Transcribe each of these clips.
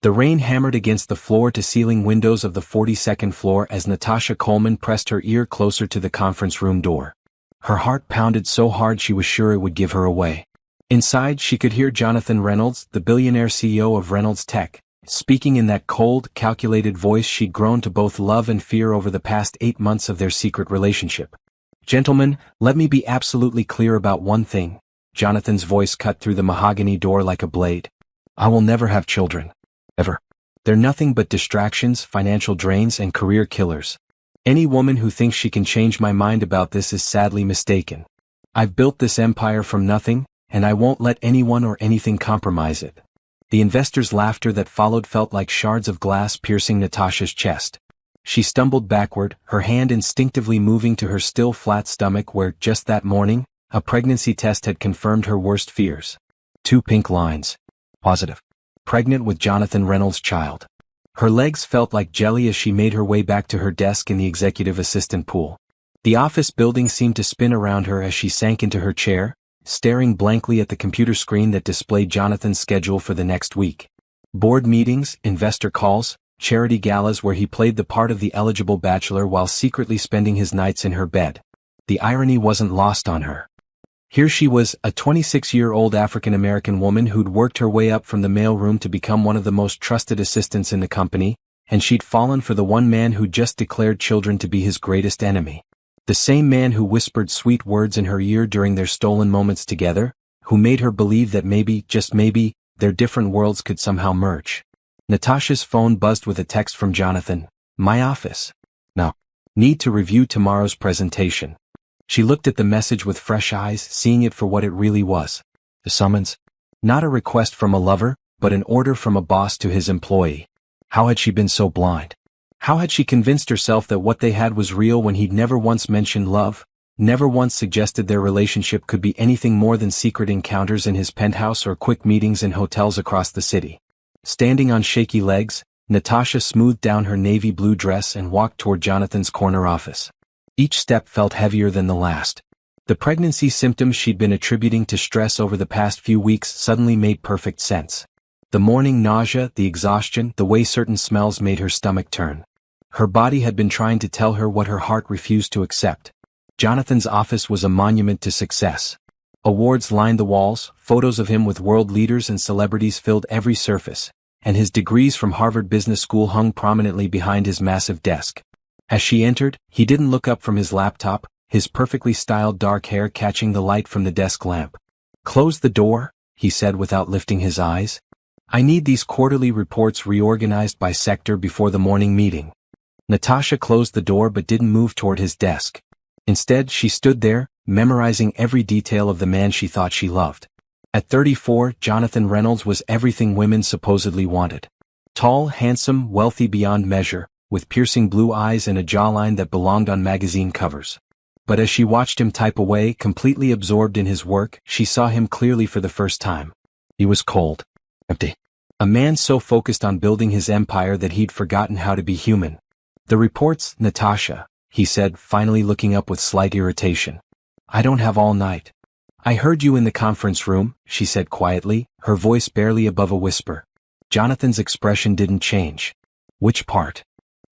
The rain hammered against the floor-to-ceiling windows of the 42nd floor as Natasha Coleman pressed her ear closer to the conference room door. Her heart pounded so hard she was sure it would give her away. Inside, she could hear Jonathan Reynolds, the billionaire CEO of Reynolds Tech, speaking in that cold, calculated voice she'd grown to both love and fear over the past 8 months of their secret relationship. "Gentlemen, let me be absolutely clear about one thing." Jonathan's voice cut through the mahogany door like a blade. "I will never have children. Ever. They're nothing but distractions, financial drains, and career killers. Any woman who thinks she can change my mind about this is sadly mistaken. I've built this empire from nothing, and I won't let anyone or anything compromise it." The investor's laughter that followed felt like shards of glass piercing Natasha's chest. She stumbled backward, her hand instinctively moving to her still flat stomach where, just that morning, a pregnancy test had confirmed her worst fears. 2 pink lines. Positive. Pregnant with Jonathan Reynolds' child. Her legs felt like jelly as she made her way back to her desk in the executive assistant pool. The office building seemed to spin around her as she sank into her chair, staring blankly at the computer screen that displayed Jonathan's schedule for the next week. Board meetings, investor calls, charity galas where he played the part of the eligible bachelor while secretly spending his nights in her bed. The irony wasn't lost on her. Here she was, a 26-year-old African-American woman who'd worked her way up from the mailroom to become one of the most trusted assistants in the company, and she'd fallen for the one man who just declared children to be his greatest enemy. The same man who whispered sweet words in her ear during their stolen moments together, who made her believe that maybe, just maybe, their different worlds could somehow merge. Natasha's phone buzzed with a text from Jonathan. "My office. No. Need to review tomorrow's presentation." She looked at the message with fresh eyes, seeing it for what it really was. A summons. Not a request from a lover, but an order from a boss to his employee. How had she been so blind? How had she convinced herself that what they had was real when he'd never once mentioned love, never once suggested their relationship could be anything more than secret encounters in his penthouse or quick meetings in hotels across the city? Standing on shaky legs, Natasha smoothed down her navy blue dress and walked toward Jonathan's corner office. Each step felt heavier than the last. The pregnancy symptoms she'd been attributing to stress over the past few weeks suddenly made perfect sense. The morning nausea, the exhaustion, the way certain smells made her stomach turn. Her body had been trying to tell her what her heart refused to accept. Jonathan's office was a monument to success. Awards lined the walls, photos of him with world leaders and celebrities filled every surface, and his degrees from Harvard Business School hung prominently behind his massive desk. As she entered, he didn't look up from his laptop, his perfectly styled dark hair catching the light from the desk lamp. "Close the door," he said without lifting his eyes. "I need these quarterly reports reorganized by sector before the morning meeting." Natasha closed the door but didn't move toward his desk. Instead, she stood there, memorizing every detail of the man she thought she loved. At 34, Jonathan Reynolds was everything women supposedly wanted. Tall, handsome, wealthy beyond measure, with piercing blue eyes and a jawline that belonged on magazine covers. But as she watched him type away, completely absorbed in his work, she saw him clearly for the first time. He was cold. Empty. A man so focused on building his empire that he'd forgotten how to be human. "The reports, Natasha," he said, finally looking up with slight irritation. "I don't have all night." "I heard you in the conference room," she said quietly, her voice barely above a whisper. Jonathan's expression didn't change. "Which part?"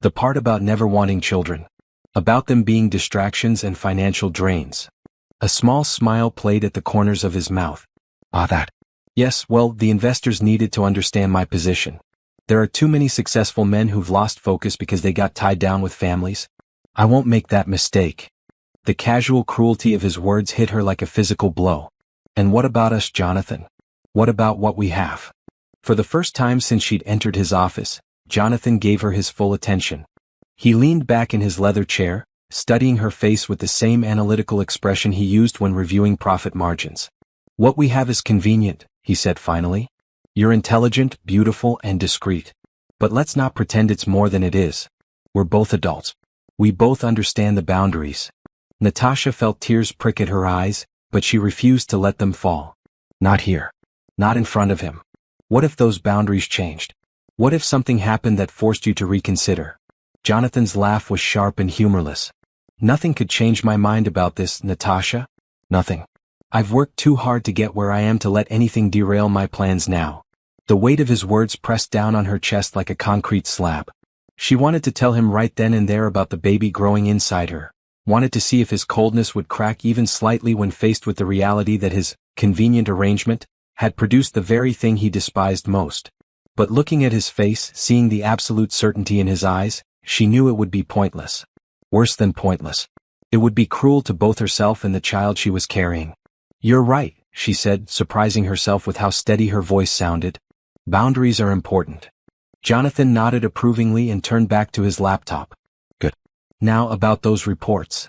"The part about never wanting children. About them being distractions and financial drains." A small smile played at the corners of his mouth. "Ah, that. Yes, well, the investors needed to understand my position. There are too many successful men who've lost focus because they got tied down with families. I won't make that mistake." The casual cruelty of his words hit her like a physical blow. "And what about us, Jonathan? What about what we have?" For the first time since she'd entered his office, Jonathan gave her his full attention. He leaned back in his leather chair, studying her face with the same analytical expression he used when reviewing profit margins. "What we have is convenient," he said finally. "You're intelligent, beautiful, and discreet. But let's not pretend it's more than it is. We're both adults. We both understand the boundaries." Natasha felt tears prick at her eyes, but she refused to let them fall. Not here. Not in front of him. What if those boundaries changed? What if something happened that forced you to reconsider? Jonathan's laugh was sharp and humorless. "Nothing could change my mind about this, Natasha. Nothing. I've worked too hard to get where I am to let anything derail my plans now. The weight of his words pressed down on her chest like a concrete slab. She wanted to tell him right then and there about the baby growing inside her, wanted to see if his coldness would crack even slightly when faced with the reality that his convenient arrangement had produced the very thing he despised most. But looking at his face, seeing the absolute certainty in his eyes, she knew it would be pointless. Worse than pointless. It would be cruel to both herself and the child she was carrying. "You're right," she said, surprising herself with how steady her voice sounded. "Boundaries are important." Jonathan nodded approvingly and turned back to his laptop. "Good. Now about those reports."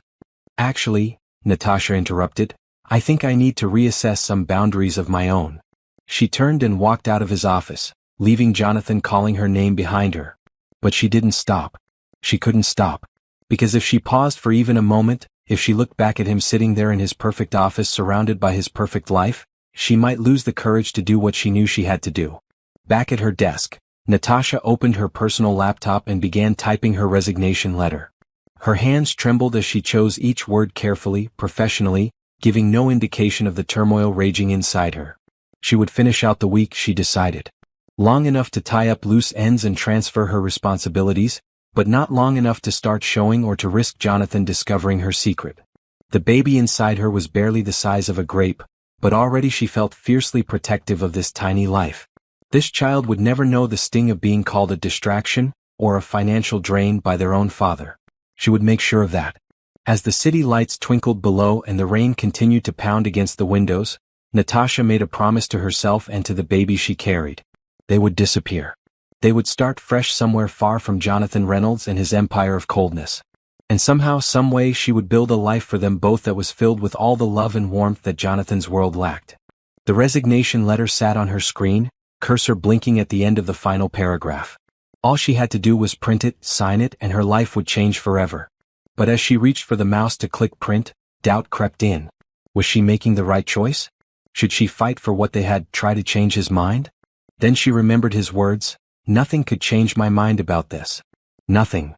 "Actually," Natasha interrupted, "I think I need to reassess some boundaries of my own." She turned and walked out of his office, leaving Jonathan calling her name behind her. But she didn't stop. She couldn't stop. Because if she paused for even a moment, if she looked back at him sitting there in his perfect office surrounded by his perfect life, she might lose the courage to do what she knew she had to do. Back at her desk, Natasha opened her personal laptop and began typing her resignation letter. Her hands trembled as she chose each word carefully, professionally, giving no indication of the turmoil raging inside her. She would finish out the week, she decided. Long enough to tie up loose ends and transfer her responsibilities, but not long enough to start showing or to risk Jonathan discovering her secret. The baby inside her was barely the size of a grape, but already she felt fiercely protective of this tiny life. This child would never know the sting of being called a distraction or a financial drain by their own father. She would make sure of that. As the city lights twinkled below and the rain continued to pound against the windows, Natasha made a promise to herself and to the baby she carried. They would disappear. They would start fresh somewhere far from Jonathan Reynolds and his empire of coldness. And somehow, some way she would build a life for them both that was filled with all the love and warmth that Jonathan's world lacked. The resignation letter sat on her screen, cursor blinking at the end of the final paragraph. All she had to do was print it, sign it, and her life would change forever. But as she reached for the mouse to click print, doubt crept in. Was she making the right choice? Should she fight for what they had, try to change his mind? Then she remembered his words, "Nothing could change my mind about this. Nothing."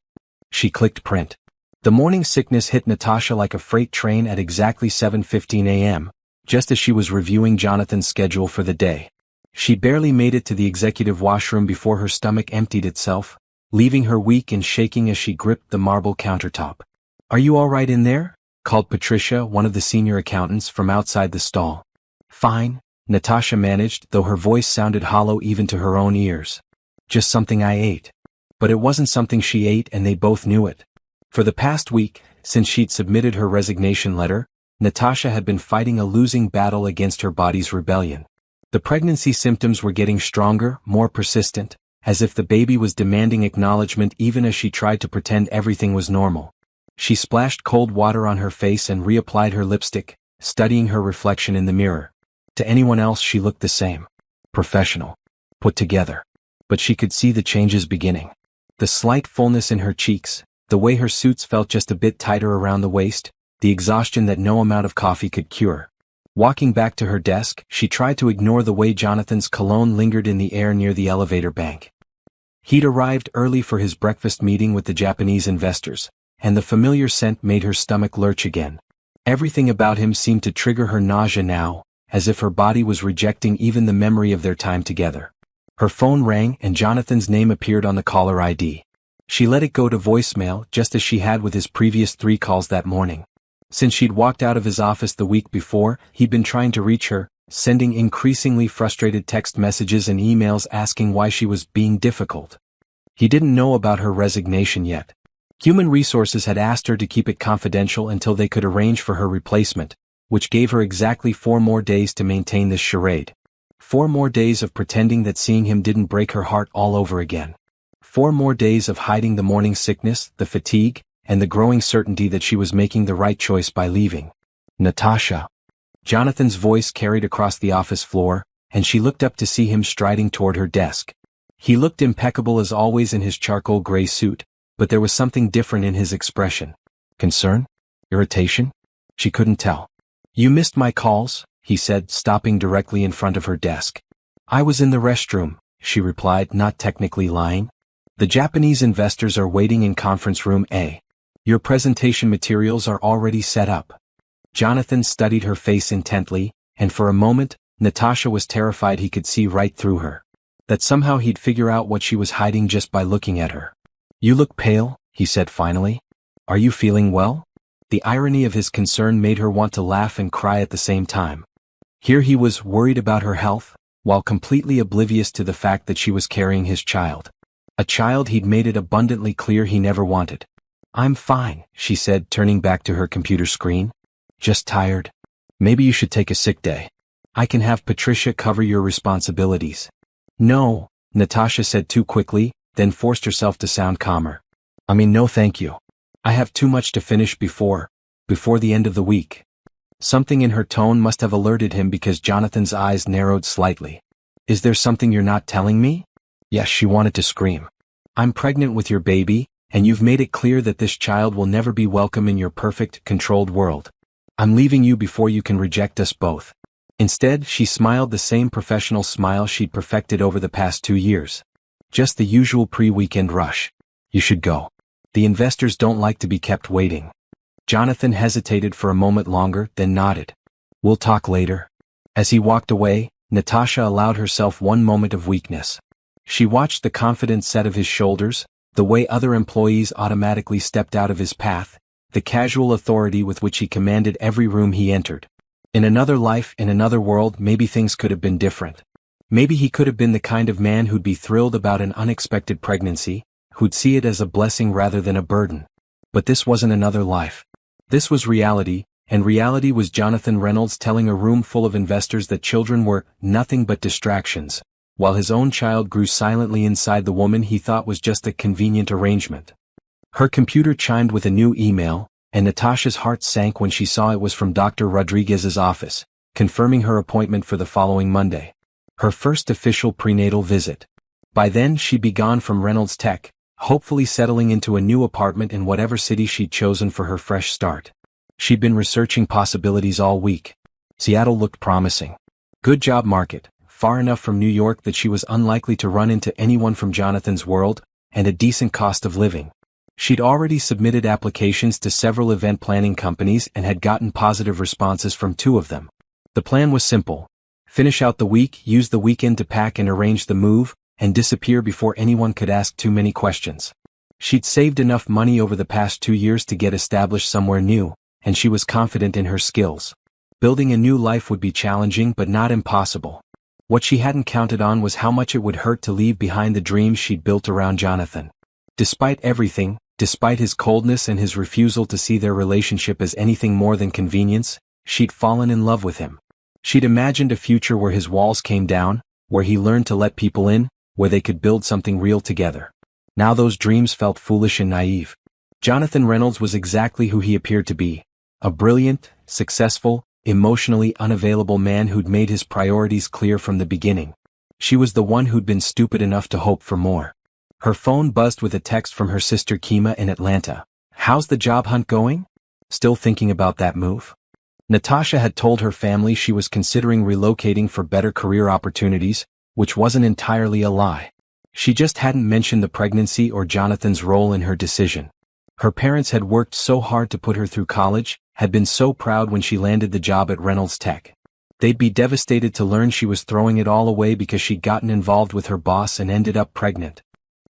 She clicked print. The morning sickness hit Natasha like a freight train at exactly 7:15 a.m., just as she was reviewing Jonathan's schedule for the day. She barely made it to the executive washroom before her stomach emptied itself, leaving her weak and shaking as she gripped the marble countertop. "Are you all right in there?" called Patricia, one of the senior accountants, from outside the stall. "Fine," Natasha managed, though her voice sounded hollow even to her own ears. "Just something I ate." But it wasn't something she ate, and they both knew it. For the past week, since she'd submitted her resignation letter, Natasha had been fighting a losing battle against her body's rebellion. The pregnancy symptoms were getting stronger, more persistent, as if the baby was demanding acknowledgement even as she tried to pretend everything was normal. She splashed cold water on her face and reapplied her lipstick, studying her reflection in the mirror. To anyone else she looked the same. Professional. Put together. But she could see the changes beginning. The slight fullness in her cheeks, the way her suits felt just a bit tighter around the waist, the exhaustion that no amount of coffee could cure. Walking back to her desk, she tried to ignore the way Jonathan's cologne lingered in the air near the elevator bank. He'd arrived early for his breakfast meeting with the Japanese investors, and the familiar scent made her stomach lurch again. Everything about him seemed to trigger her nausea now, as if her body was rejecting even the memory of their time together. Her phone rang and Jonathan's name appeared on the caller ID. She let it go to voicemail just as she had with his previous 3 calls that morning. Since she'd walked out of his office the week before, he'd been trying to reach her, sending increasingly frustrated text messages and emails asking why she was being difficult. He didn't know about her resignation yet. Human Resources had asked her to keep it confidential until they could arrange for her replacement, which gave her exactly 4 more days to maintain this charade. 4 more days of pretending that seeing him didn't break her heart all over again. 4 more days of hiding the morning sickness, the fatigue, and the growing certainty that she was making the right choice by leaving. "Natasha." Jonathan's voice carried across the office floor, and she looked up to see him striding toward her desk. He looked impeccable as always in his charcoal gray suit, but there was something different in his expression. Concern? Irritation? She couldn't tell. "You missed my calls," he said, stopping directly in front of her desk. "I was in the restroom," she replied, not technically lying. "The Japanese investors are waiting in conference room A. Your presentation materials are already set up." Jonathan studied her face intently, and for a moment, Natasha was terrified he could see right through her. That somehow he'd figure out what she was hiding just by looking at her. "You look pale," he said finally. "Are you feeling well?" The irony of his concern made her want to laugh and cry at the same time. Here he was worried about her health, while completely oblivious to the fact that she was carrying his child. A child he'd made it abundantly clear he never wanted. "I'm fine," she said, turning back to her computer screen. "Just tired. Maybe you should take a sick day. I can have Patricia cover your responsibilities." "No," Natasha said too quickly, then forced herself to sound calmer. No thank you. I have too much to finish before the end of the week." Something in her tone must have alerted him because Jonathan's eyes narrowed slightly. "Is there something you're not telling me?" Yes, she wanted to scream. "I'm pregnant with your baby, and you've made it clear that this child will never be welcome in your perfect, controlled world. I'm leaving you before you can reject us both." Instead, she smiled the same professional smile she'd perfected over the past 2 years. "Just the usual pre-weekend rush. You should go. The investors don't like to be kept waiting." Jonathan hesitated for a moment longer, then nodded. "We'll talk later." As he walked away, Natasha allowed herself one moment of weakness. She watched the confident set of his shoulders, the way other employees automatically stepped out of his path, the casual authority with which he commanded every room he entered. In another life, in another world, maybe things could have been different. Maybe he could have been the kind of man who'd be thrilled about an unexpected pregnancy, who'd see it as a blessing rather than a burden. But this wasn't another life. This was reality, and reality was Jonathan Reynolds telling a room full of investors that children were nothing but distractions, while his own child grew silently inside the woman he thought was just a convenient arrangement. Her computer chimed with a new email, and Natasha's heart sank when she saw it was from Dr. Rodriguez's office, confirming her appointment for the following Monday. Her first official prenatal visit. By then she'd be gone from Reynolds Tech, hopefully settling into a new apartment in whatever city she'd chosen for her fresh start. She'd been researching possibilities all week. Seattle looked promising. Good job market, far enough from New York that she was unlikely to run into anyone from Jonathan's world, and a decent cost of living. She'd already submitted applications to several event planning companies and had gotten positive responses from 2 of them. The plan was simple. Finish out the week, use the weekend to pack and arrange the move, and disappear before anyone could ask too many questions. She'd saved enough money over the past 2 years to get established somewhere new, and she was confident in her skills. Building a new life would be challenging but not impossible. What she hadn't counted on was how much it would hurt to leave behind the dreams she'd built around Jonathan. Despite everything, despite his coldness and his refusal to see their relationship as anything more than convenience, she'd fallen in love with him. She'd imagined a future where his walls came down, where he learned to let people in, where they could build something real together. Now those dreams felt foolish and naive. Jonathan Reynolds was exactly who he appeared to be. A brilliant, successful, emotionally unavailable man who'd made his priorities clear from the beginning. She was the one who'd been stupid enough to hope for more. Her phone buzzed with a text from her sister Kima in Atlanta. "How's the job hunt going? Still thinking about that move?" Natasha had told her family she was considering relocating for better career opportunities, which wasn't entirely a lie. She just hadn't mentioned the pregnancy or Jonathan's role in her decision. Her parents had worked so hard to put her through college, had been so proud when she landed the job at Reynolds Tech. They'd be devastated to learn she was throwing it all away because she'd gotten involved with her boss and ended up pregnant.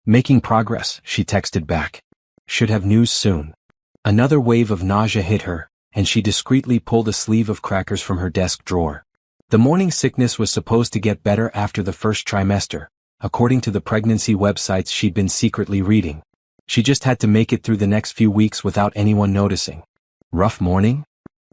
"Making progress," she texted back. "Should have news soon." Another wave of nausea hit her, and she discreetly pulled a sleeve of crackers from her desk drawer. The morning sickness was supposed to get better after the first trimester, according to the pregnancy websites she'd been secretly reading. She just had to make it through the next few weeks without anyone noticing. "Rough morning?"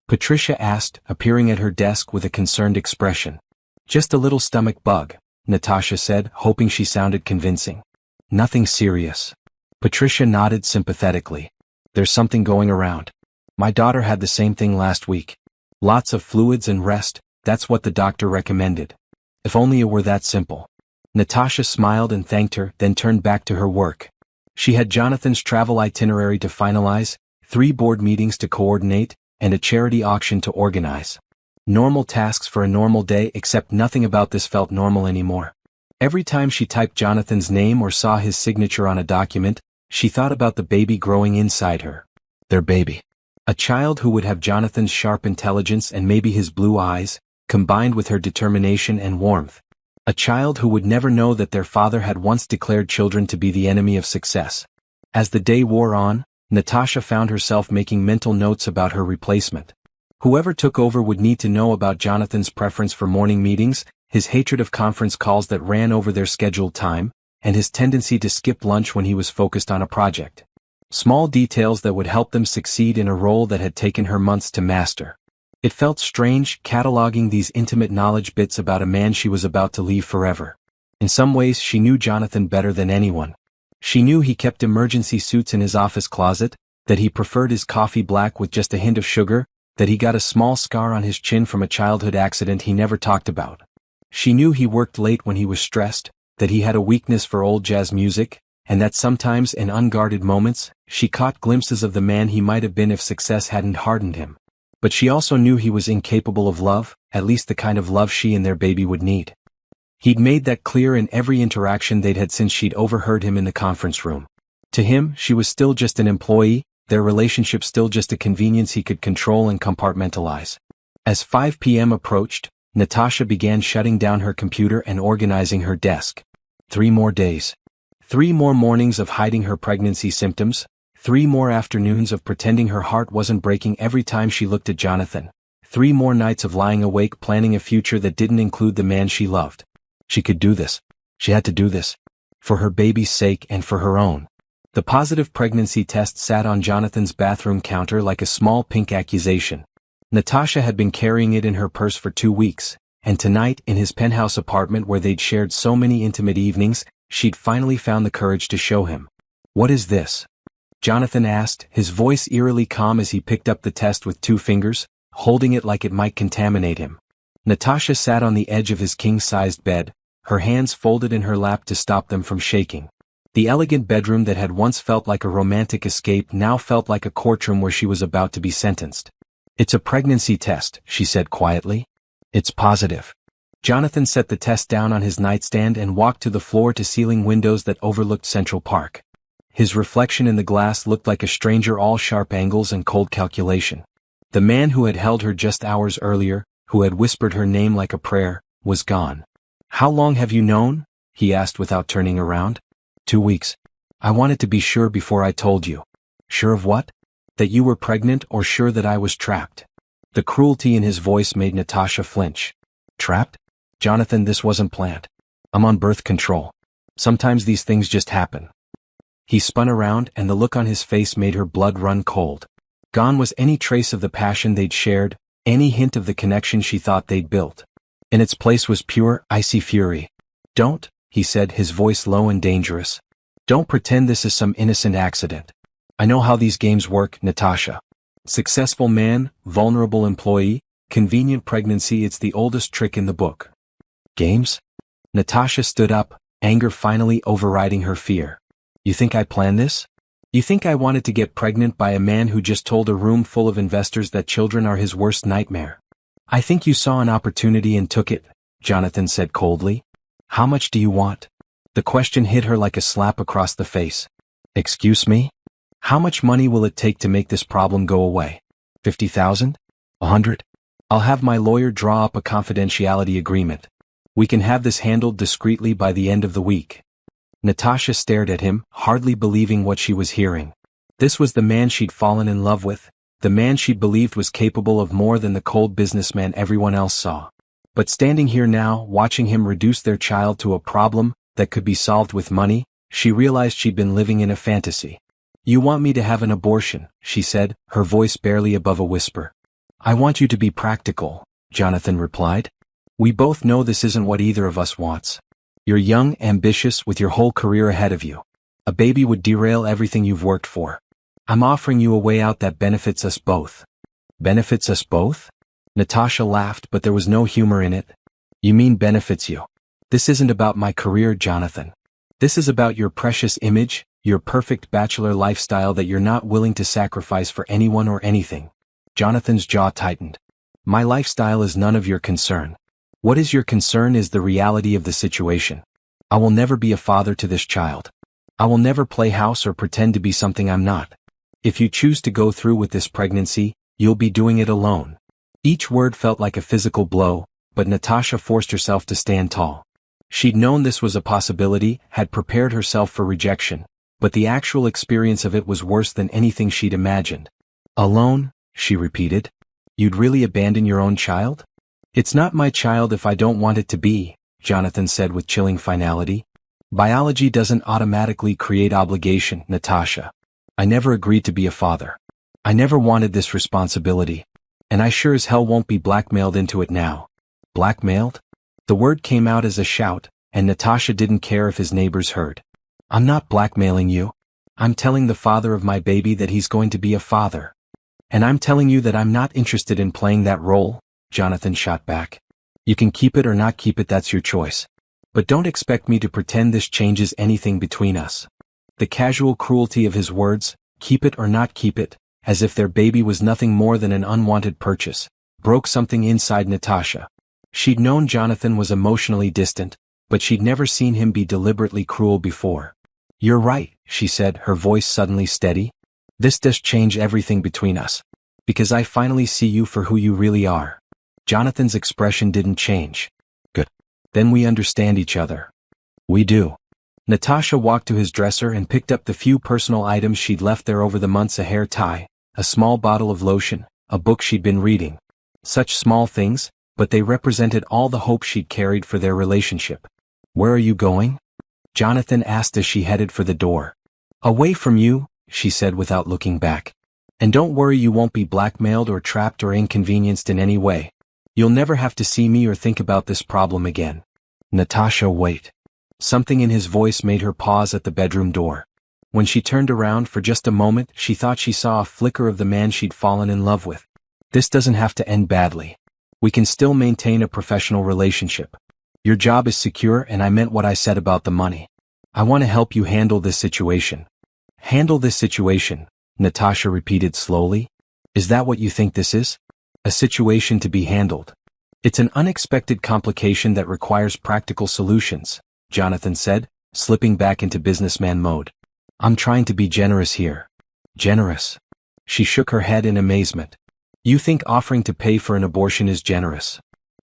Patricia asked, appearing at her desk with a concerned expression. "Just a little stomach bug," Natasha said, hoping she sounded convincing. "Nothing serious." Patricia nodded sympathetically. "There's something going around. My daughter had the same thing last week. Lots of fluids and rest, that's what the doctor recommended. If only it were that simple." Natasha smiled and thanked her, then turned back to her work. She had Jonathan's travel itinerary to finalize, 3 board meetings to coordinate, and a charity auction to organize. Normal tasks for a normal day, except nothing about this felt normal anymore. Every time she typed Jonathan's name or saw his signature on a document, she thought about the baby growing inside her. Their baby. A child who would have Jonathan's sharp intelligence and maybe his blue eyes, combined with her determination and warmth. A child who would never know that their father had once declared children to be the enemy of success. As the day wore on, Natasha found herself making mental notes about her replacement. Whoever took over would need to know about Jonathan's preference for morning meetings, his hatred of conference calls that ran over their scheduled time, and his tendency to skip lunch when he was focused on a project. Small details that would help them succeed in a role that had taken her months to master. It felt strange, cataloging these intimate knowledge bits about a man she was about to leave forever. In some ways she knew Jonathan better than anyone. She knew he kept emergency suits in his office closet, that he preferred his coffee black with just a hint of sugar, that he got a small scar on his chin from a childhood accident he never talked about. She knew he worked late when he was stressed, that he had a weakness for old jazz music, and that sometimes in unguarded moments, she caught glimpses of the man he might have been if success hadn't hardened him. But she also knew he was incapable of love, at least the kind of love she and their baby would need. He'd made that clear in every interaction they'd had since she'd overheard him in the conference room. To him, she was still just an employee, their relationship still just a convenience he could control and compartmentalize. As 5 p.m. approached, Natasha began shutting down her computer and organizing her desk. 3 more days. 3 more mornings of hiding her pregnancy symptoms. 3 more afternoons of pretending her heart wasn't breaking every time she looked at Jonathan. 3 more nights of lying awake planning a future that didn't include the man she loved. She could do this. She had to do this. For her baby's sake and for her own. The positive pregnancy test sat on Jonathan's bathroom counter like a small pink accusation. Natasha had been carrying it in her purse for 2 weeks, and tonight, in his penthouse apartment where they'd shared so many intimate evenings, she'd finally found the courage to show him. "What is this?" Jonathan asked, his voice eerily calm as he picked up the test with 2 fingers, holding it like it might contaminate him. Natasha sat on the edge of his king-sized bed, her hands folded in her lap to stop them from shaking. The elegant bedroom that had once felt like a romantic escape now felt like a courtroom where she was about to be sentenced. "It's a pregnancy test," she said quietly. "It's positive." Jonathan set the test down on his nightstand and walked to the floor-to-ceiling windows that overlooked Central Park. His reflection in the glass looked like a stranger, all sharp angles and cold calculation. The man who had held her just hours earlier, who had whispered her name like a prayer, was gone. "How long have you known?" he asked without turning around. 2 weeks. "I wanted to be sure before I told you." "Sure of what?" "That you were pregnant, or sure that I was trapped?" The cruelty in his voice made Natasha flinch. "Trapped? Jonathan, this wasn't planned. I'm on birth control. Sometimes these things just happen." He spun around, and the look on his face made her blood run cold. Gone was any trace of the passion they'd shared, any hint of the connection she thought they'd built. In its place was pure, icy fury. "Don't," he said, his voice low and dangerous. "Don't pretend this is some innocent accident. I know how these games work, Natasha. Successful man, vulnerable employee, convenient pregnancy, it's the oldest trick in the book." "Games?" Natasha stood up, anger finally overriding her fear. "You think I planned this? You think I wanted to get pregnant by a man who just told a room full of investors that children are his worst nightmare? I think you saw an opportunity and took it," Jonathan said coldly. "How much do you want?" The question hit her like a slap across the face. "Excuse me? How much money will it take to make this problem go away? 50,000? 100? I'll have my lawyer draw up a confidentiality agreement. We can have this handled discreetly by the end of the week." Natasha stared at him, hardly believing what she was hearing. This was the man she'd fallen in love with, the man she'd believed was capable of more than the cold businessman everyone else saw. But standing here now, watching him reduce their child to a problem that could be solved with money, she realized she'd been living in a fantasy. "You want me to have an abortion," she said, her voice barely above a whisper. "I want you to be practical," Jonathan replied. "We both know this isn't what either of us wants. You're young, ambitious, with your whole career ahead of you. A baby would derail everything you've worked for. I'm offering you a way out that benefits us both." "Benefits us both?" Natasha laughed, but there was no humor in it. "You mean benefits you? This isn't about my career, Jonathan. This is about your precious image, your perfect bachelor lifestyle that you're not willing to sacrifice for anyone or anything." Jonathan's jaw tightened. "My lifestyle is none of your concern. What is your concern is the reality of the situation. I will never be a father to this child. I will never play house or pretend to be something I'm not. If you choose to go through with this pregnancy, you'll be doing it alone." Each word felt like a physical blow, but Natasha forced herself to stand tall. She'd known this was a possibility, had prepared herself for rejection, but the actual experience of it was worse than anything she'd imagined. Alone, she repeated. You'd really abandon your own child? It's not my child if I don't want it to be, Jonathan said with chilling finality. Biology doesn't automatically create obligation, Natasha. I never agreed to be a father. I never wanted this responsibility. And I sure as hell won't be blackmailed into it now. Blackmailed? The word came out as a shout, and Natasha didn't care if his neighbors heard. I'm not blackmailing you. I'm telling the father of my baby that he's going to be a father. And I'm telling you that I'm not interested in playing that role, Jonathan shot back. You can keep it or not keep it, that's your choice. But don't expect me to pretend this changes anything between us. The casual cruelty of his words, keep it or not keep it, as if their baby was nothing more than an unwanted purchase, broke something inside Natasha. She'd known Jonathan was emotionally distant, but she'd never seen him be deliberately cruel before. You're right, she said, her voice suddenly steady. This does change everything between us. Because I finally see you for who you really are. Jonathan's expression didn't change. Good. Then we understand each other. We do. Natasha walked to his dresser and picked up the few personal items she'd left there over the months: a hair tie, a small bottle of lotion, a book she'd been reading. Such small things, but they represented all the hope she'd carried for their relationship. Where are you going? Jonathan asked as she headed for the door. Away from you, she said without looking back. And don't worry, you won't be blackmailed or trapped or inconvenienced in any way. You'll never have to see me or think about this problem again. Natasha, wait. Something in his voice made her pause at the bedroom door. When she turned around for just a moment, she thought she saw a flicker of the man she'd fallen in love with. This doesn't have to end badly. We can still maintain a professional relationship. Your job is secure, and I meant what I said about the money. I want to help you handle this situation. Handle this situation, Natasha repeated slowly. Is that what you think this is? A situation to be handled. It's an unexpected complication that requires practical solutions, Jonathan said, slipping back into businessman mode. I'm trying to be generous here. Generous? She shook her head in amazement. You think offering to pay for an abortion is generous?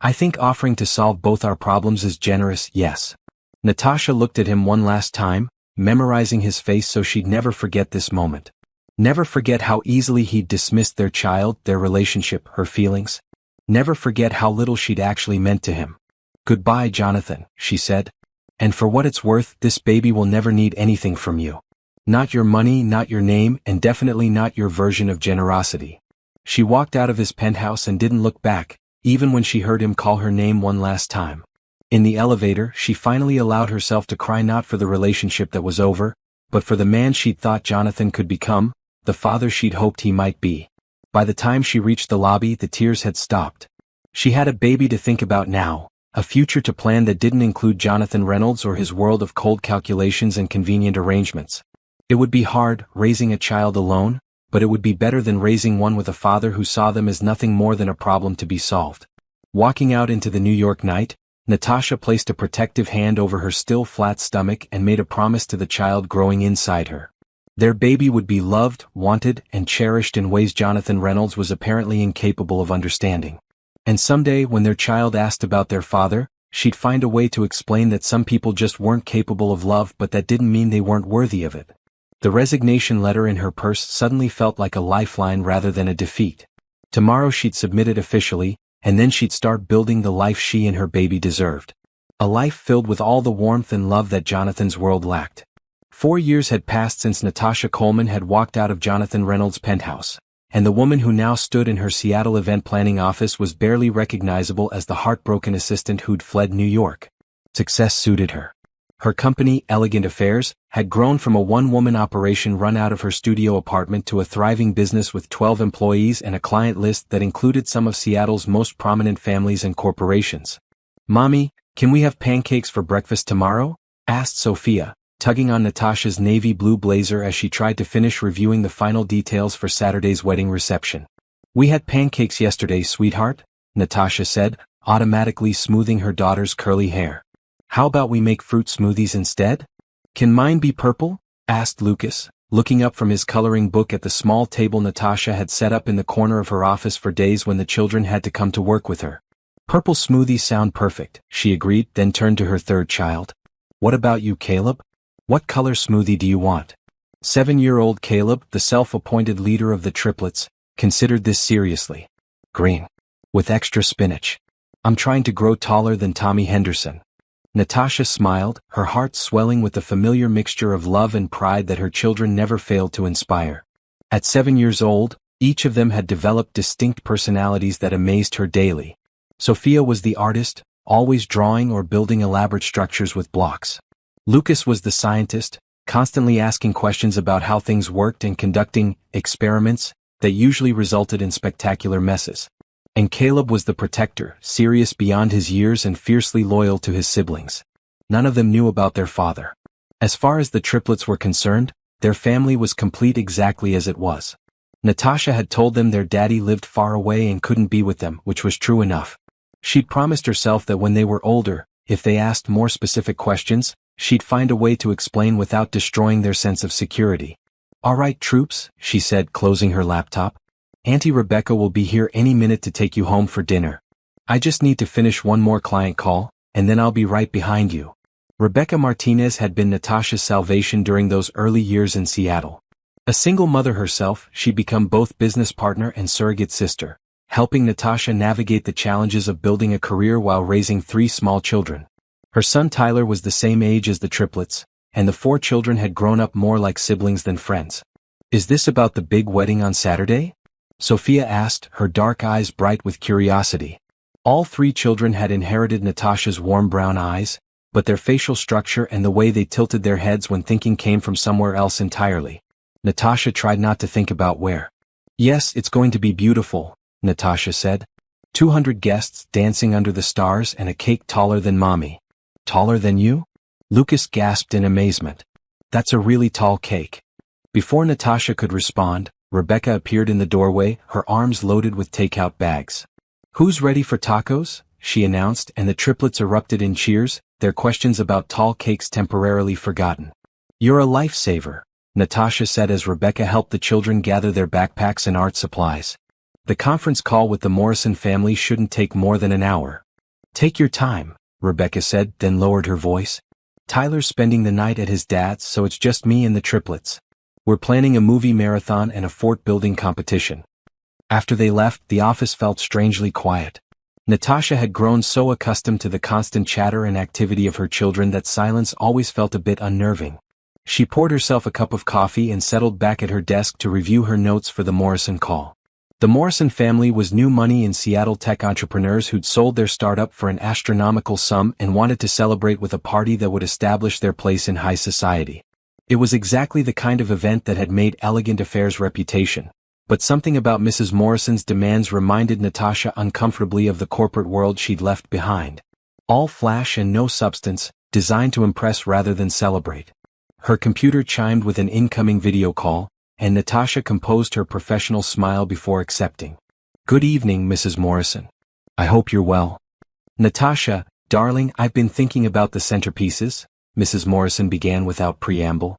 I think offering to solve both our problems is generous, yes. Natasha looked at him one last time, memorizing his face so she'd never forget this moment. Never forget how easily he'd dismissed their child, their relationship, her feelings. Never forget how little she'd actually meant to him. Goodbye, Jonathan, she said. And for what it's worth, this baby will never need anything from you. Not your money, not your name, and definitely not your version of generosity. She walked out of his penthouse and didn't look back, even when she heard him call her name one last time. In the elevator, she finally allowed herself to cry, not for the relationship that was over, but for the man she'd thought Jonathan could become, the father she'd hoped he might be. By the time she reached the lobby, the tears had stopped. She had a baby to think about now, a future to plan that didn't include Jonathan Reynolds or his world of cold calculations and convenient arrangements. It would be hard, raising a child alone, but it would be better than raising one with a father who saw them as nothing more than a problem to be solved. Walking out into the New York night, Natasha placed a protective hand over her still flat stomach and made a promise to the child growing inside her. Their baby would be loved, wanted, and cherished in ways Jonathan Reynolds was apparently incapable of understanding. And someday, when their child asked about their father, she'd find a way to explain that some people just weren't capable of love, but that didn't mean they weren't worthy of it. The resignation letter in her purse suddenly felt like a lifeline rather than a defeat. Tomorrow she'd submit it officially, and then she'd start building the life she and her baby deserved. A life filled with all the warmth and love that Jonathan's world lacked. 4 years had passed since Natasha Coleman had walked out of Jonathan Reynolds' penthouse, and the woman who now stood in her Seattle event planning office was barely recognizable as the heartbroken assistant who'd fled New York. Success suited her. Her company, Elegant Affairs, had grown from a one-woman operation run out of her studio apartment to a thriving business with 12 employees and a client list that included some of Seattle's most prominent families and corporations. "Mommy, can we have pancakes for breakfast tomorrow?" asked Sophia, tugging on Natasha's navy blue blazer as she tried to finish reviewing the final details for Saturday's wedding reception. "We had pancakes yesterday, sweetheart," Natasha said, automatically smoothing her daughter's curly hair. "How about we make fruit smoothies instead?" "Can mine be purple?" asked Lucas, looking up from his coloring book at the small table Natasha had set up in the corner of her office for days when the children had to come to work with her. Purple smoothies sound perfect, she agreed, then turned to her third child. What about you, Caleb? What color smoothie do you want? 7-year-old Caleb, the self-appointed leader of the triplets, considered this seriously. Green. With extra spinach. I'm trying to grow taller than Tommy Henderson. Natasha smiled, her heart swelling with the familiar mixture of love and pride that her children never failed to inspire. At 7 years old, each of them had developed distinct personalities that amazed her daily. Sophia was the artist, always drawing or building elaborate structures with blocks. Lucas was the scientist, constantly asking questions about how things worked and conducting experiments that usually resulted in spectacular messes. And Caleb was the protector, serious beyond his years and fiercely loyal to his siblings. None of them knew about their father. As far as the triplets were concerned, their family was complete exactly as it was. Natasha had told them their daddy lived far away and couldn't be with them, which was true enough. She'd promised herself that when they were older, if they asked more specific questions, she'd find a way to explain without destroying their sense of security. All right, troops, she said, closing her laptop. Auntie Rebecca will be here any minute to take you home for dinner. I just need to finish one more client call, and then I'll be right behind you. Rebecca Martinez had been Natasha's salvation during those early years in Seattle. A single mother herself, she'd become both business partner and surrogate sister, helping Natasha navigate the challenges of building a career while raising 3 small children. Her son Tyler was the same age as the triplets, and the 4 children had grown up more like siblings than friends. Is this about the big wedding on Saturday? Sophia asked, her dark eyes bright with curiosity. All 3 children had inherited Natasha's warm brown eyes, but their facial structure and the way they tilted their heads when thinking came from somewhere else entirely. Natasha tried not to think about where. Yes, it's going to be beautiful, Natasha said. 200 guests dancing under the stars and a cake taller than Mommy. Taller than you? Lucas gasped in amazement. That's a really tall cake. Before Natasha could respond, Rebecca appeared in the doorway, her arms loaded with takeout bags. Who's ready for tacos? She announced, and the triplets erupted in cheers, their questions about tall cakes temporarily forgotten. You're a lifesaver, Natasha said as Rebecca helped the children gather their backpacks and art supplies. The conference call with the Morrison family shouldn't take more than an hour. Take your time, Rebecca said, then lowered her voice. Tyler's spending the night at his dad's, so it's just me and the triplets. We're planning a movie marathon and a fort building competition. After they left, the office felt strangely quiet. Natasha had grown so accustomed to the constant chatter and activity of her children that silence always felt a bit unnerving. She poured herself a cup of coffee and settled back at her desk to review her notes for the Morrison call. The Morrison family was new money in Seattle tech entrepreneurs who'd sold their startup for an astronomical sum and wanted to celebrate with a party that would establish their place in high society. It was exactly the kind of event that had made Elegant Affair's reputation, but something about Mrs. Morrison's demands reminded Natasha uncomfortably of the corporate world she'd left behind. All flash and no substance, designed to impress rather than celebrate. Her computer chimed with an incoming video call, and Natasha composed her professional smile before accepting. Good evening, Mrs. Morrison. I hope you're well. Natasha, darling, I've been thinking about the centerpieces, Mrs. Morrison began without preamble.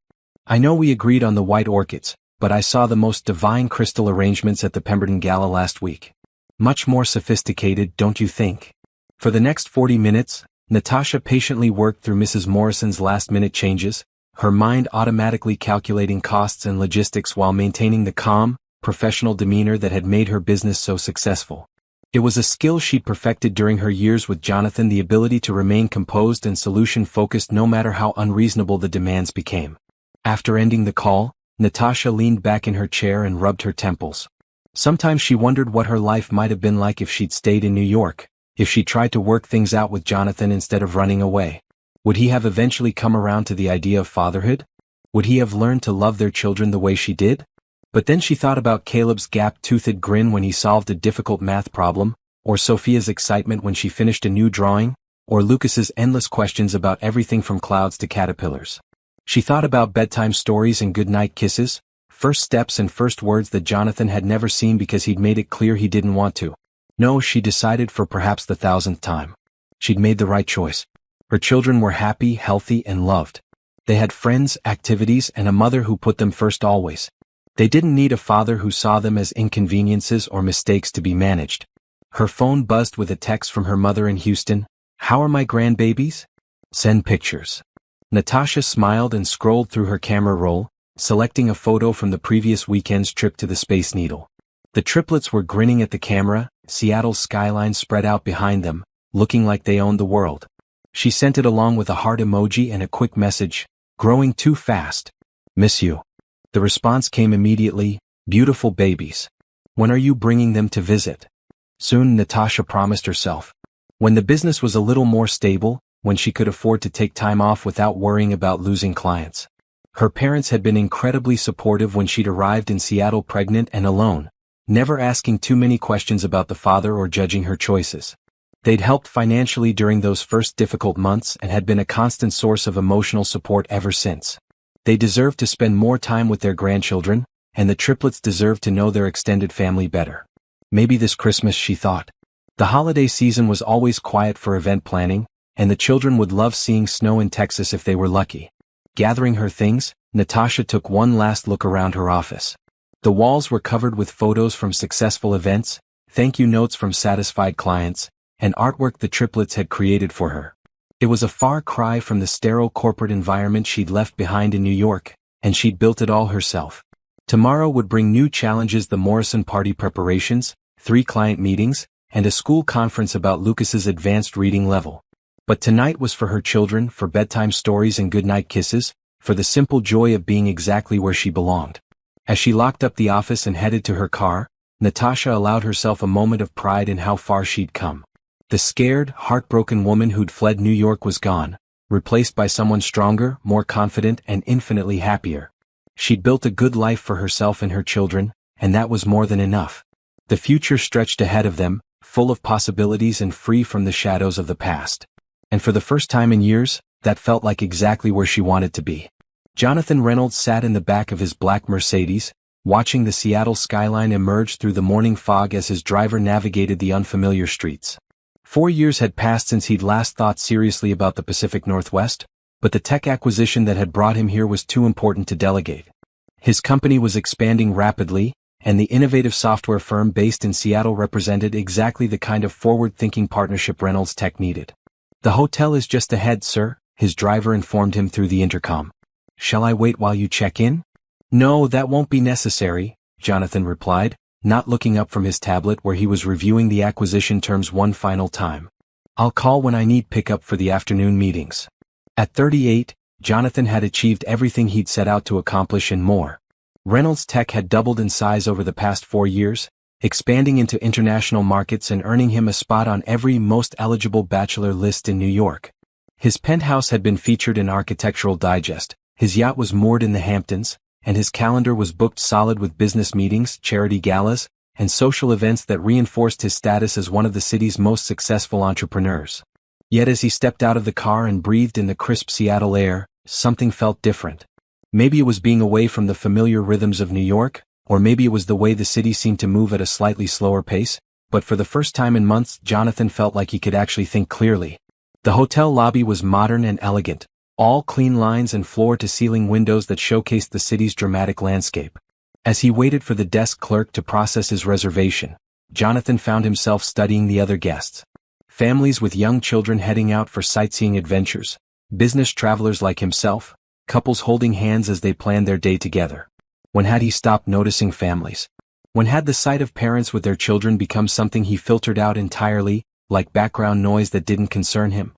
I know we agreed on the white orchids, but I saw the most divine crystal arrangements at the Pemberton Gala last week. Much more sophisticated, don't you think? For the next 40 minutes, Natasha patiently worked through Mrs. Morrison's last-minute changes, her mind automatically calculating costs and logistics while maintaining the calm, professional demeanor that had made her business so successful. It was a skill she'd perfected during her years with Jonathan, the ability to remain composed and solution-focused no matter how unreasonable the demands became. After ending the call, Natasha leaned back in her chair and rubbed her temples. Sometimes she wondered what her life might have been like if she'd stayed in New York, if she tried to work things out with Jonathan instead of running away. Would he have eventually come around to the idea of fatherhood? Would he have learned to love their children the way she did? But then she thought about Caleb's gap-toothed grin when he solved a difficult math problem, or Sophia's excitement when she finished a new drawing, or Lucas's endless questions about everything from clouds to caterpillars. She thought about bedtime stories and goodnight kisses, first steps and first words that Jonathan had never seen because he'd made it clear he didn't want to. No, she decided for perhaps the 1000th time. She'd made the right choice. Her children were happy, healthy, and loved. They had friends, activities, and a mother who put them first always. They didn't need a father who saw them as inconveniences or mistakes to be managed. Her phone buzzed with a text from her mother in Houston. "How are my grandbabies? Send pictures." Natasha smiled and scrolled through her camera roll, selecting a photo from the previous weekend's trip to the Space Needle. The triplets were grinning at the camera, Seattle's skyline spread out behind them, looking like they owned the world. She sent it along with a heart emoji and a quick message, "Growing too fast. Miss you." The response came immediately, "Beautiful babies. When are you bringing them to visit?" Soon, Natasha promised herself. When the business was a little more stable, when she could afford to take time off without worrying about losing clients. Her parents had been incredibly supportive when she'd arrived in Seattle pregnant and alone, never asking too many questions about the father or judging her choices. They'd helped financially during those first difficult months and had been a constant source of emotional support ever since. They deserved to spend more time with their grandchildren, and the triplets deserved to know their extended family better. Maybe this Christmas, she thought. The holiday season was always quiet for event planning, and the children would love seeing snow in Texas if they were lucky. Gathering her things, Natasha took one last look around her office. The walls were covered with photos from successful events, thank you notes from satisfied clients, and artwork the triplets had created for her. It was a far cry from the sterile corporate environment she'd left behind in New York, and she'd built it all herself. Tomorrow would bring new challenges: the Morrison party preparations, 3 client meetings, and a school conference about Lucas's advanced reading level. But tonight was for her children, for bedtime stories and goodnight kisses, for the simple joy of being exactly where she belonged. As she locked up the office and headed to her car, Natasha allowed herself a moment of pride in how far she'd come. The scared, heartbroken woman who'd fled New York was gone, replaced by someone stronger, more confident, and infinitely happier. She'd built a good life for herself and her children, and that was more than enough. The future stretched ahead of them, full of possibilities and free from the shadows of the past. And for the first time in years, that felt like exactly where she wanted to be. Jonathan Reynolds sat in the back of his black Mercedes, watching the Seattle skyline emerge through the morning fog as his driver navigated the unfamiliar streets. 4 years had passed since he'd last thought seriously about the Pacific Northwest, but the tech acquisition that had brought him here was too important to delegate. His company was expanding rapidly, and the innovative software firm based in Seattle represented exactly the kind of forward-thinking partnership Reynolds Tech needed. "The hotel is just ahead, sir," his driver informed him through the intercom. "Shall I wait while you check in?" "No, that won't be necessary," Jonathan replied, not looking up from his tablet where he was reviewing the acquisition terms one final time. "I'll call when I need pickup for the afternoon meetings." At 38, Jonathan had achieved everything he'd set out to accomplish and more. Reynolds Tech had doubled in size over the past 4 years, expanding into international markets and earning him a spot on every most eligible bachelor list in New York. His penthouse had been featured in Architectural Digest, his yacht was moored in the Hamptons, and his calendar was booked solid with business meetings, charity galas, and social events that reinforced his status as one of the city's most successful entrepreneurs. Yet as he stepped out of the car and breathed in the crisp Seattle air, something felt different. Maybe it was being away from the familiar rhythms of New York, or maybe it was the way the city seemed to move at a slightly slower pace, but for the first time in months, Jonathan felt like he could actually think clearly. The hotel lobby was modern and elegant, all clean lines and floor-to-ceiling windows that showcased the city's dramatic landscape. As he waited for the desk clerk to process his reservation, Jonathan found himself studying the other guests. Families with young children heading out for sightseeing adventures, business travelers like himself, couples holding hands as they planned their day together. When had he stopped noticing families? When had the sight of parents with their children become something he filtered out entirely, like background noise that didn't concern him?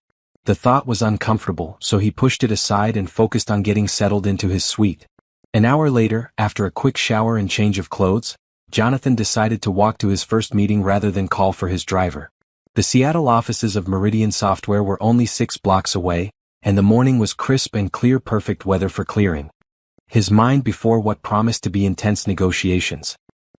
The thought was uncomfortable, so he pushed it aside and focused on getting settled into his suite. An hour later, after a quick shower and change of clothes, Jonathan decided to walk to his first meeting rather than call for his driver. The Seattle offices of Meridian Software were only 6 blocks away, and the morning was crisp and clear, perfect weather for clearing his mind before what promised to be intense negotiations.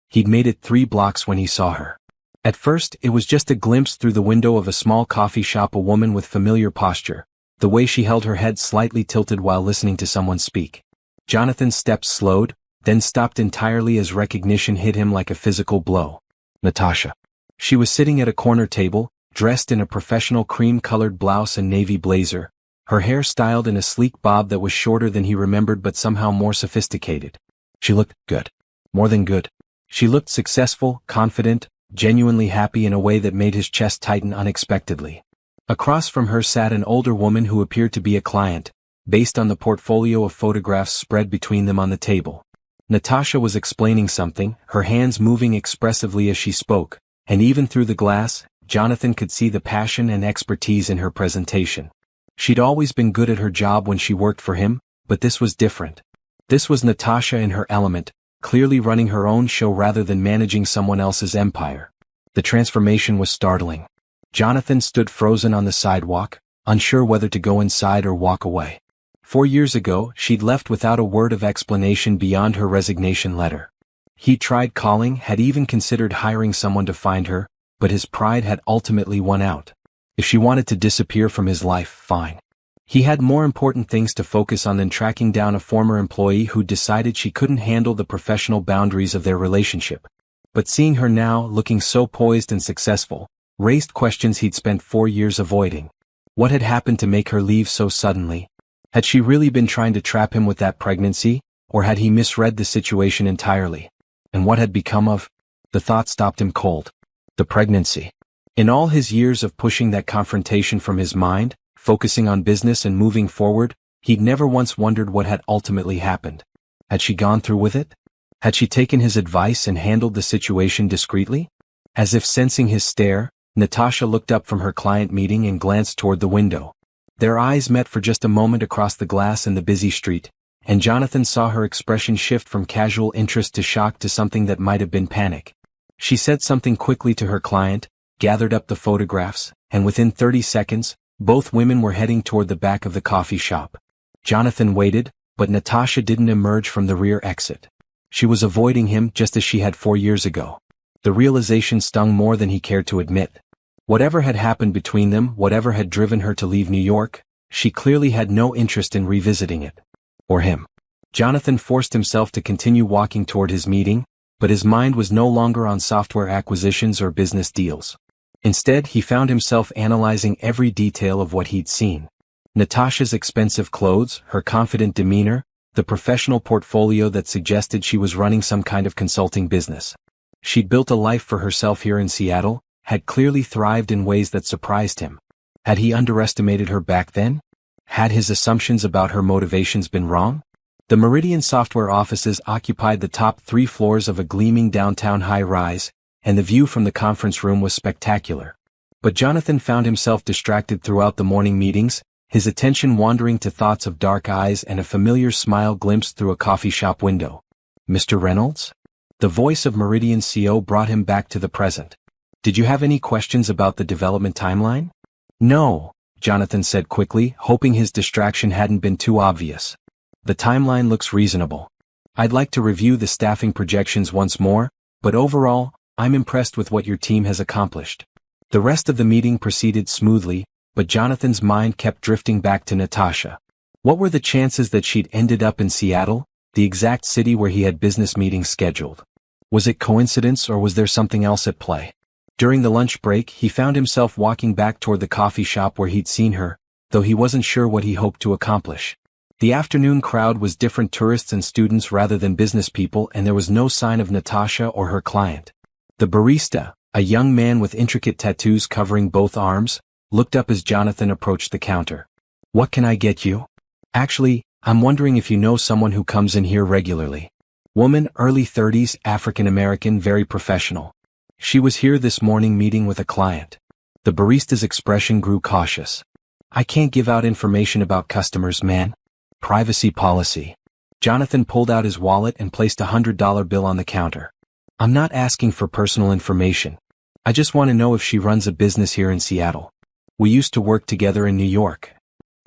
He'd made it 3 blocks when he saw her. At first, it was just a glimpse through the window of a small coffee shop, a woman with familiar posture, the way she held her head slightly tilted while listening to someone speak. Jonathan's steps slowed, then stopped entirely as recognition hit him like a physical blow. Natasha. She was sitting at a corner table, dressed in a professional cream-colored blouse and navy blazer, her hair styled in a sleek bob that was shorter than he remembered but somehow more sophisticated. She looked good. More than good. She looked successful, confident, genuinely happy in a way that made his chest tighten unexpectedly. Across from her sat an older woman who appeared to be a client, based on the portfolio of photographs spread between them on the table. Natasha was explaining something, her hands moving expressively as she spoke, and even through the glass, Jonathan could see the passion and expertise in her presentation. She'd always been good at her job when she worked for him, but this was different. This was Natasha in her element, clearly running her own show rather than managing someone else's empire. The transformation was startling. Jonathan stood frozen on the sidewalk, unsure whether to go inside or walk away. 4 years ago, she'd left without a word of explanation beyond her resignation letter. He tried calling, had even considered hiring someone to find her, but his pride had ultimately won out. If she wanted to disappear from his life, fine. He had more important things to focus on than tracking down a former employee who decided she couldn't handle the professional boundaries of their relationship. But seeing her now, looking so poised and successful, raised questions he'd spent 4 years avoiding. What had happened to make her leave so suddenly? Had she really been trying to trap him with that pregnancy, or had he misread the situation entirely? And what had become of? The thought stopped him cold. The pregnancy. In all his years of pushing that confrontation from his mind, focusing on business and moving forward, he'd never once wondered what had ultimately happened. Had she gone through with it? Had she taken his advice and handled the situation discreetly? As if sensing his stare, Natasha looked up from her client meeting and glanced toward the window. Their eyes met for just a moment across the glass in the busy street, and Jonathan saw her expression shift from casual interest to shock to something that might have been panic. She said something quickly to her client, gathered up the photographs, and within 30 seconds, both women were heading toward the back of the coffee shop. Jonathan waited, but Natasha didn't emerge from the rear exit. She was avoiding him just as she had 4 years ago. The realization stung more than he cared to admit. Whatever had happened between them, whatever had driven her to leave New York, she clearly had no interest in revisiting it. Or him. Jonathan forced himself to continue walking toward his meeting, but his mind was no longer on software acquisitions or business deals. Instead, he found himself analyzing every detail of what he'd seen. Natasha's expensive clothes, her confident demeanor, the professional portfolio that suggested she was running some kind of consulting business. She'd built a life for herself here in Seattle, had clearly thrived in ways that surprised him. Had he underestimated her back then? Had his assumptions about her motivations been wrong? The Meridian Software offices occupied the top 3 floors of a gleaming downtown high-rise, and the view from the conference room was spectacular. But Jonathan found himself distracted throughout the morning meetings, his attention wandering to thoughts of dark eyes and a familiar smile glimpsed through a coffee shop window. Mr. Reynolds? The voice of Meridian's CEO brought him back to the present. Did you have any questions about the development timeline? No, Jonathan said quickly, hoping his distraction hadn't been too obvious. The timeline looks reasonable. I'd like to review the staffing projections once more, but overall, I'm impressed with what your team has accomplished. The rest of the meeting proceeded smoothly, but Jonathan's mind kept drifting back to Natasha. What were the chances that she'd ended up in Seattle, the exact city where he had business meetings scheduled? Was it coincidence or was there something else at play? During the lunch break, he found himself walking back toward the coffee shop where he'd seen her, though he wasn't sure what he hoped to accomplish. The afternoon crowd was different tourists and students rather than business people, and there was no sign of Natasha or her client. The barista, a young man with intricate tattoos covering both arms, looked up as Jonathan approached the counter. What can I get you? Actually, I'm wondering if you know someone who comes in here regularly. Woman, early 30s, African American, very professional. She was here this morning meeting with a client. The barista's expression grew cautious. I can't give out information about customers, man. Privacy policy. Jonathan pulled out his wallet and placed a $100 bill on the counter. I'm not asking for personal information. I just want to know if she runs a business here in Seattle. We used to work together in New York.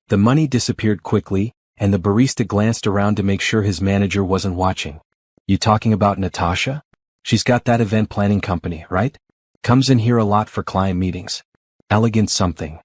The money disappeared quickly, and the barista glanced around to make sure his manager wasn't watching. You talking about Natasha? She's got that event planning company, right? Comes in here a lot for client meetings. Elegant something.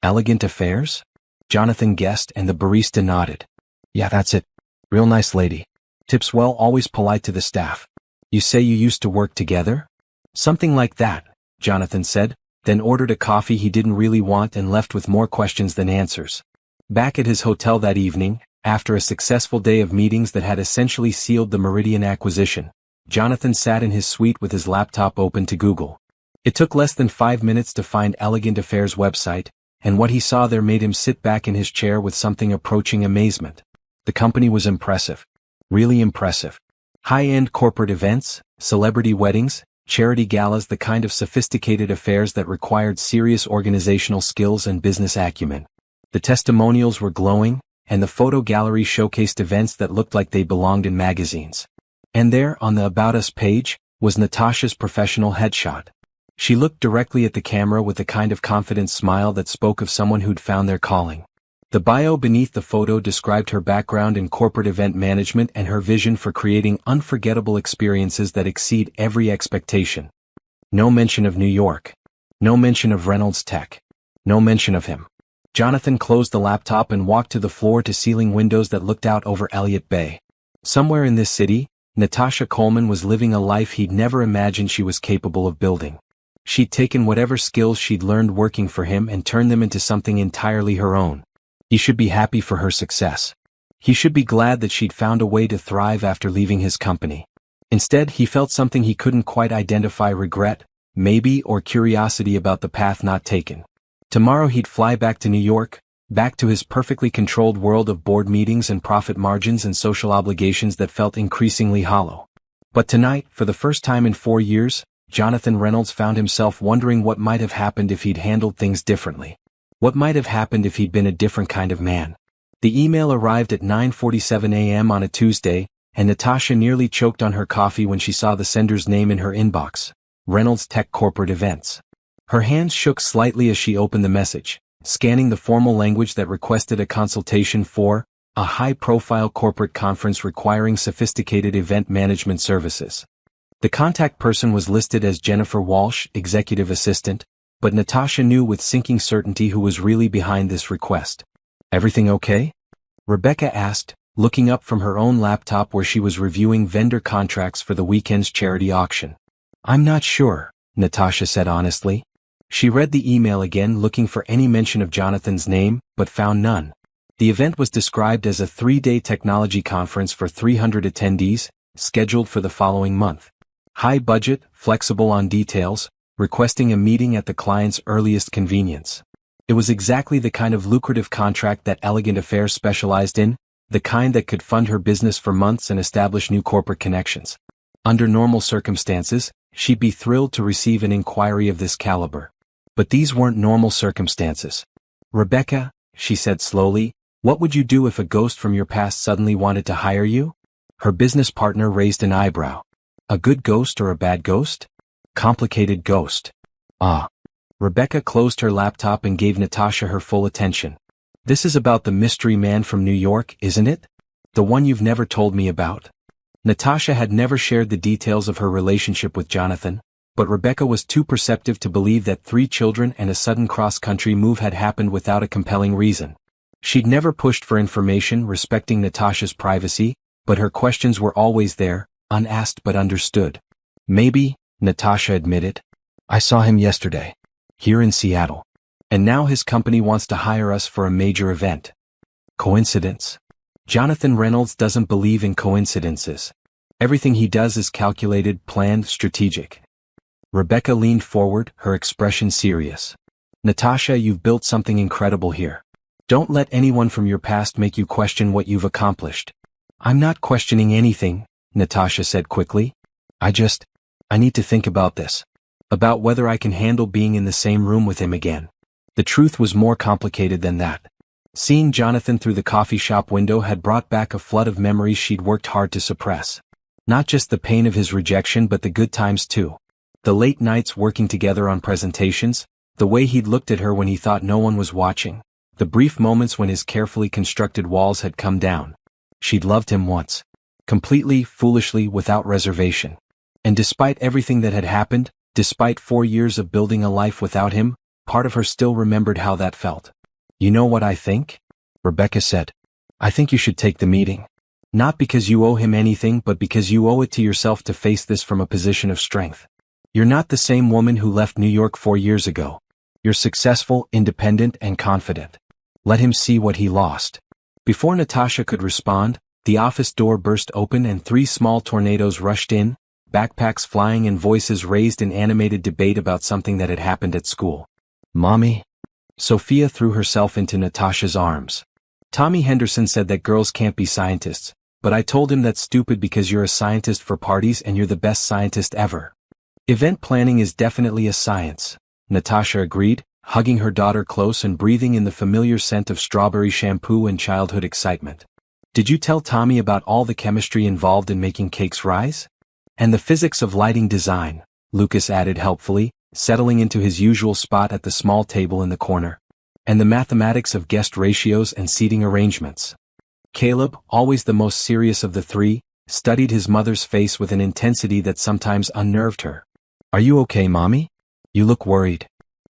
Elegant Affairs? Jonathan guessed, and the barista nodded. Yeah, that's it. Real nice lady. Tips well, always polite to the staff. You say you used to work together? Something like that, Jonathan said, then ordered a coffee he didn't really want and left with more questions than answers. Back at his hotel that evening, after a successful day of meetings that had essentially sealed the Meridian acquisition, Jonathan sat in his suite with his laptop open to Google. It took less than 5 minutes to find Elegant Affairs' website, and what he saw there made him sit back in his chair with something approaching amazement. The company was impressive. Really impressive. High-end corporate events, celebrity weddings, charity galas, the kind of sophisticated affairs that required serious organizational skills and business acumen. The testimonials were glowing, and the photo gallery showcased events that looked like they belonged in magazines. And there, on the About Us page, was Natasha's professional headshot. She looked directly at the camera with the kind of confident smile that spoke of someone who'd found their calling. The bio beneath the photo described her background in corporate event management and her vision for creating unforgettable experiences that exceed every expectation. No mention of New York. No mention of Reynolds Tech. No mention of him. Jonathan closed the laptop and walked to the floor-to-ceiling windows that looked out over Elliott Bay. Somewhere in this city, Natasha Coleman was living a life he'd never imagined she was capable of building. She'd taken whatever skills she'd learned working for him and turned them into something entirely her own. He should be happy for her success. He should be glad that she'd found a way to thrive after leaving his company. Instead, he felt something he couldn't quite identify: regret, maybe, or curiosity about the path not taken. Tomorrow he'd fly back to New York, back to his perfectly controlled world of board meetings and profit margins and social obligations that felt increasingly hollow. But tonight, for the first time in 4 years, Jonathan Reynolds found himself wondering what might have happened if he'd handled things differently. What might have happened if he'd been a different kind of man? The email arrived at 9:47 a.m. on a Tuesday, and Natasha nearly choked on her coffee when she saw the sender's name in her inbox: Reynolds Tech Corporate Events. Her hands shook slightly as she opened the message, scanning the formal language that requested a consultation for a high-profile corporate conference requiring sophisticated event management services. The contact person was listed as Jennifer Walsh, executive assistant, but Natasha knew with sinking certainty who was really behind this request. "Everything okay?" Rebecca asked, looking up from her own laptop where she was reviewing vendor contracts for the weekend's charity auction. "I'm not sure," Natasha said honestly. She read the email again, looking for any mention of Jonathan's name, but found none. The event was described as a 3-day technology conference for 300 attendees, scheduled for the following month. High budget, flexible on details, requesting a meeting at the client's earliest convenience. It was exactly the kind of lucrative contract that Elegant Affairs specialized in, the kind that could fund her business for months and establish new corporate connections. Under normal circumstances, she'd be thrilled to receive an inquiry of this caliber. But these weren't normal circumstances. "Rebecca," she said slowly, "what would you do if a ghost from your past suddenly wanted to hire you?" Her business partner raised an eyebrow. "A good ghost or a bad ghost?" "Complicated ghost." "Ah." Rebecca closed her laptop and gave Natasha her full attention. "This is about the mystery man from New York, isn't it? The one you've never told me about?" Natasha had never shared the details of her relationship with Jonathan, but Rebecca was too perceptive to believe that 3 children and a sudden cross-country move had happened without a compelling reason. She'd never pushed for information respecting Natasha's privacy, but her questions were always there, unasked but understood. "Maybe," Natasha admitted. "I saw him yesterday. Here in Seattle. And now his company wants to hire us for a major event." Coincidence? Jonathan Reynolds doesn't believe in coincidences. Everything he does is calculated, planned, strategic. Rebecca leaned forward, her expression serious. "Natasha, you've built something incredible here. Don't let anyone from your past make you question what you've accomplished." "I'm not questioning anything," Natasha said quickly. I need to think about this. About whether I can handle being in the same room with him again." The truth was more complicated than that. Seeing Jonathan through the coffee shop window had brought back a flood of memories she'd worked hard to suppress. Not just the pain of his rejection but the good times too. The late nights working together on presentations, the way he'd looked at her when he thought no one was watching, the brief moments when his carefully constructed walls had come down. She'd loved him once. Completely, foolishly, without reservation. And despite everything that had happened, despite 4 years of building a life without him, part of her still remembered how that felt. "You know what I think?" Rebecca said. "I think you should take the meeting. Not because you owe him anything but because you owe it to yourself to face this from a position of strength. You're not the same woman who left New York 4 years ago. You're successful, independent, and confident. Let him see what he lost." Before Natasha could respond, the office door burst open and 3 small tornadoes rushed in, backpacks flying and voices raised in animated debate about something that had happened at school. "Mommy?" Sophia threw herself into Natasha's arms. "Tommy Henderson said that girls can't be scientists, but I told him that's stupid because you're a scientist for parties and you're the best scientist ever." "Event planning is definitely a science," Natasha agreed, hugging her daughter close and breathing in the familiar scent of strawberry shampoo and childhood excitement. "Did you tell Tommy about all the chemistry involved in making cakes rise? And the physics of lighting design," Lucas added helpfully, settling into his usual spot at the small table in the corner. "And the mathematics of guest ratios and seating arrangements." Caleb, always the most serious of the three, studied his mother's face with an intensity that sometimes unnerved her. "Are you okay, Mommy? You look worried."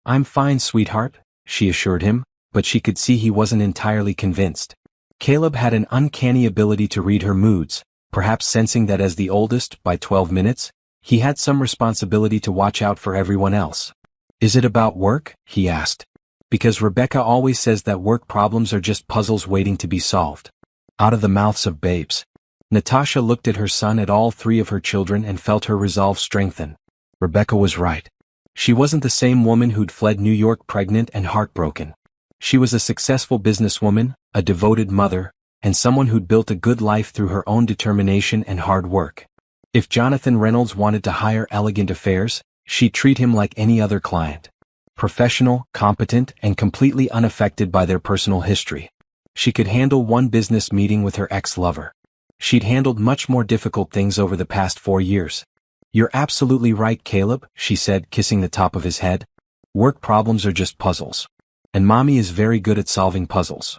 "I'm fine, sweetheart," she assured him, but she could see he wasn't entirely convinced. Caleb had an uncanny ability to read her moods, perhaps sensing that as the oldest, by 12 minutes, he had some responsibility to watch out for everyone else. "Is it about work?" he asked. "Because Rebecca always says that work problems are just puzzles waiting to be solved." Out of the mouths of babes. Natasha looked at her son, at all three of her children, and felt her resolve strengthen. Rebecca was right. She wasn't the same woman who'd fled New York pregnant and heartbroken. She was a successful businesswoman, a devoted mother, and someone who'd built a good life through her own determination and hard work. If Jonathan Reynolds wanted to hire Elegant Affairs, she'd treat him like any other client. Professional, competent, and completely unaffected by their personal history. She could handle one business meeting with her ex-lover. She'd handled much more difficult things over the past 4 years. "You're absolutely right, Caleb," she said, kissing the top of his head. "Work problems are just puzzles. And Mommy is very good at solving puzzles."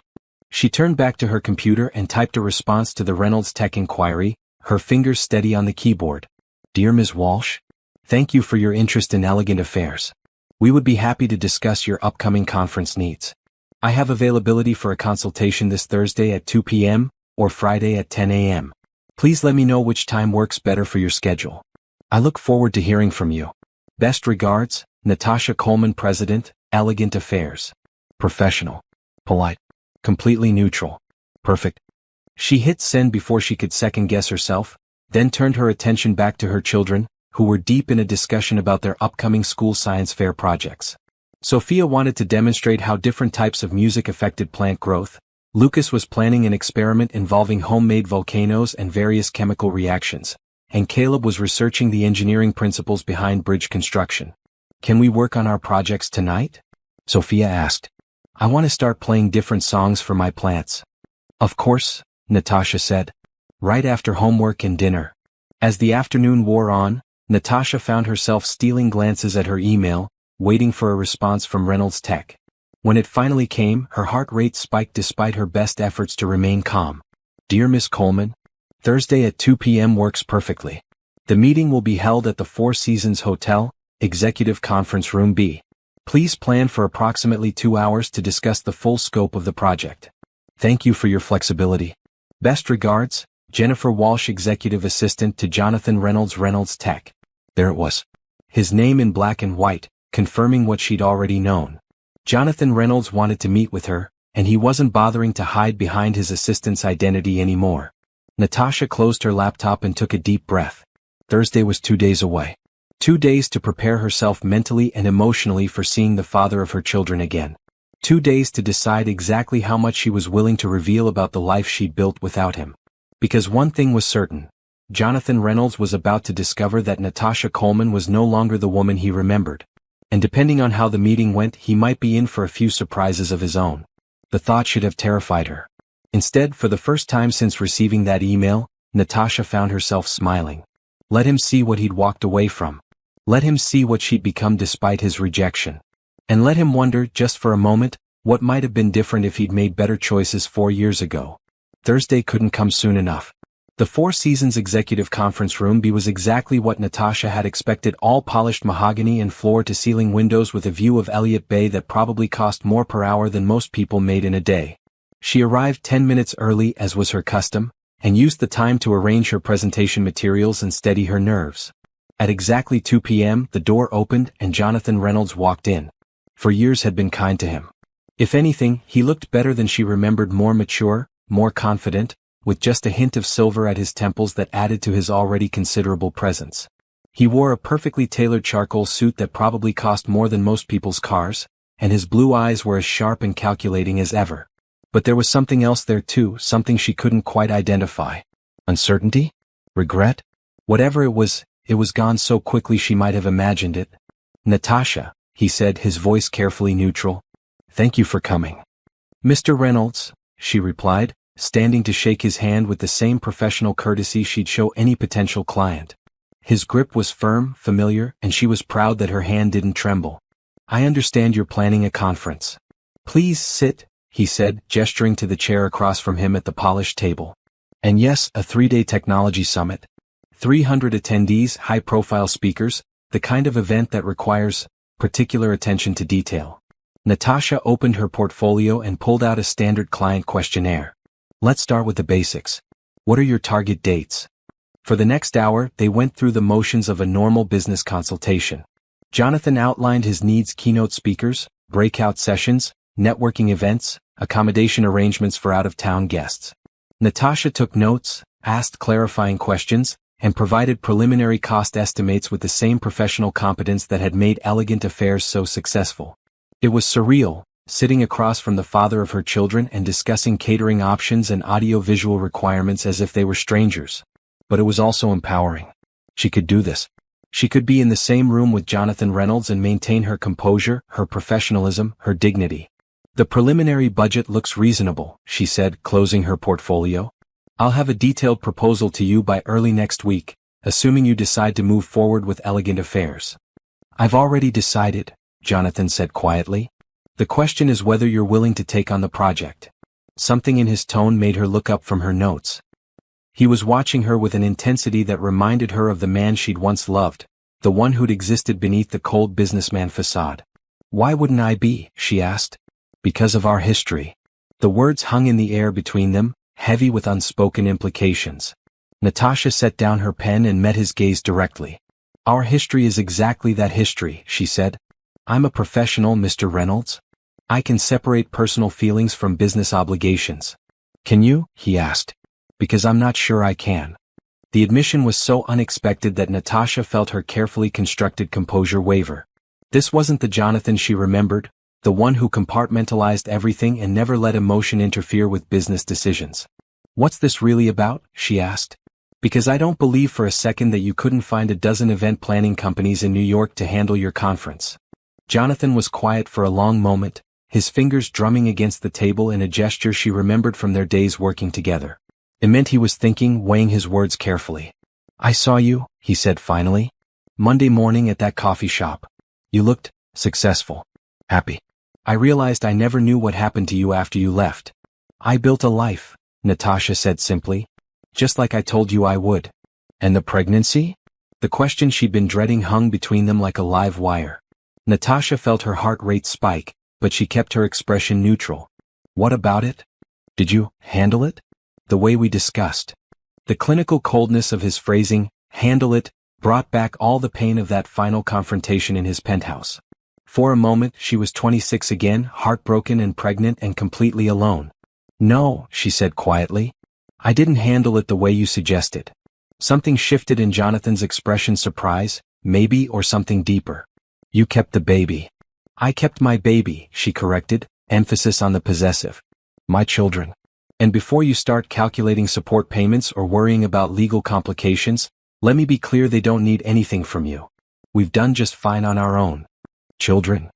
She turned back to her computer and typed a response to the Reynolds Tech inquiry, her fingers steady on the keyboard. "Dear Ms. Walsh, thank you for your interest in Elegant Affairs. We would be happy to discuss your upcoming conference needs. I have availability for a consultation this Thursday at 2 p.m. or Friday at 10 a.m. Please let me know which time works better for your schedule. I look forward to hearing from you. Best regards, Natasha Coleman, President, Elegant Affairs." Professional. Polite. Completely neutral. Perfect. She hit send before she could second-guess herself, then turned her attention back to her children, who were deep in a discussion about their upcoming school science fair projects. Sophia wanted to demonstrate how different types of music affected plant growth. Lucas was planning an experiment involving homemade volcanoes and various chemical reactions, and Caleb was researching the engineering principles behind bridge construction. "Can we work on our projects tonight?" Sophia asked. "I want to start playing different songs for my plants." "Of course," Natasha said. "Right after homework and dinner." As the afternoon wore on, Natasha found herself stealing glances at her email, waiting for a response from Reynolds Tech. When it finally came, her heart rate spiked despite her best efforts to remain calm. "Dear Miss Coleman, Thursday at 2 p.m. works perfectly. The meeting will be held at the Four Seasons Hotel, Executive Conference Room B. Please plan for approximately 2 hours to discuss the full scope of the project. Thank you for your flexibility. Best regards, Jennifer Walsh, Executive Assistant to Jonathan Reynolds, Reynolds Tech." There it was. His name in black and white, confirming what she'd already known. Jonathan Reynolds wanted to meet with her, and he wasn't bothering to hide behind his assistant's identity anymore. Natasha closed her laptop and took a deep breath. Thursday was 2 days away. 2 days to prepare herself mentally and emotionally for seeing the father of her children again. 2 days to decide exactly how much she was willing to reveal about the life she'd built without him. Because one thing was certain. Jonathan Reynolds was about to discover that Natasha Coleman was no longer the woman he remembered. And depending on how the meeting went, he might be in for a few surprises of his own. The thought should have terrified her. Instead, for the first time since receiving that email, Natasha found herself smiling. Let him see what he'd walked away from. Let him see what she'd become despite his rejection. And let him wonder, just for a moment, what might have been different if he'd made better choices 4 years ago. Thursday couldn't come soon enough. The Four Seasons Executive Conference Room B was exactly what Natasha had expected, all polished mahogany and floor-to-ceiling windows with a view of Elliott Bay that probably cost more per hour than most people made in a day. She arrived 10 minutes early, as was her custom, and used the time to arrange her presentation materials and steady her nerves. At exactly 2 p.m., the door opened and Jonathan Reynolds walked in. For years had been kind to him. If anything, he looked better than she remembered, more mature, more confident, with just a hint of silver at his temples that added to his already considerable presence. He wore a perfectly tailored charcoal suit that probably cost more than most people's cars, and his blue eyes were as sharp and calculating as ever. But there was something else there too, something she couldn't quite identify. Uncertainty? Regret? Whatever it was gone so quickly she might have imagined it. "Natasha," he said, his voice carefully neutral. "Thank you for coming." "Mr. Reynolds," she replied, standing to shake his hand with the same professional courtesy she'd show any potential client. His grip was firm, familiar, and she was proud that her hand didn't tremble. "I understand you're planning a conference. Please sit," he said, gesturing to the chair across from him at the polished table. "And yes, a 3-day technology summit. 300 attendees, high-profile speakers, the kind of event that requires particular attention to detail." Natasha opened her portfolio and pulled out a standard client questionnaire. "Let's start with the basics. What are your target dates?" For the next hour, they went through the motions of a normal business consultation. Jonathan outlined his needs: keynote speakers, breakout sessions, networking events, accommodation arrangements for out-of-town guests. Natasha took notes, asked clarifying questions, and provided preliminary cost estimates with the same professional competence that had made Elegant Affairs so successful. It was surreal, sitting across from the father of her children and discussing catering options and audio-visual requirements as if they were strangers. But it was also empowering. She could do this. She could be in the same room with Jonathan Reynolds and maintain her composure, her professionalism, her dignity. "The preliminary budget looks reasonable," she said, closing her portfolio. "I'll have a detailed proposal to you by early next week, assuming you decide to move forward with Elegant Affairs." "I've already decided," Jonathan said quietly. "The question is whether you're willing to take on the project." Something in his tone made her look up from her notes. He was watching her with an intensity that reminded her of the man she'd once loved, the one who'd existed beneath the cold businessman facade. "Why wouldn't I be?" she asked. "Because of our history." The words hung in the air between them, heavy with unspoken implications. Natasha set down her pen and met his gaze directly. "Our history is exactly that history," she said. "I'm a professional, Mr. Reynolds. I can separate personal feelings from business obligations." "Can you?" he asked. "Because I'm not sure I can." The admission was so unexpected that Natasha felt her carefully constructed composure waver. This wasn't the Jonathan she remembered, the one who compartmentalized everything and never let emotion interfere with business decisions. "What's this really about?" she asked. "Because I don't believe for a second that you couldn't find a dozen event planning companies in New York to handle your conference." Jonathan was quiet for a long moment, his fingers drumming against the table in a gesture she remembered from their days working together. It meant he was thinking, weighing his words carefully. "I saw you," he said finally, "Monday morning at that coffee shop. You looked successful, happy. I realized I never knew what happened to you after you left." "I built a life," Natasha said simply. "Just like I told you I would." "And the pregnancy?" The question she'd been dreading hung between them like a live wire. Natasha felt her heart rate spike, but she kept her expression neutral. "What about it? Did you handle it? The way we discussed?" The clinical coldness of his phrasing, "handle it," brought back all the pain of that final confrontation in his penthouse. For a moment, she was 26 again, heartbroken and pregnant and completely alone. "No," she said quietly. "I didn't handle it the way you suggested." Something shifted in Jonathan's expression: surprise, maybe, or something deeper. "You kept the baby." "I kept my baby," she corrected, emphasis on the possessive. "My children. And before you start calculating support payments or worrying about legal complications, let me be clear, they don't need anything from you. We've done just fine on our own." "Children?"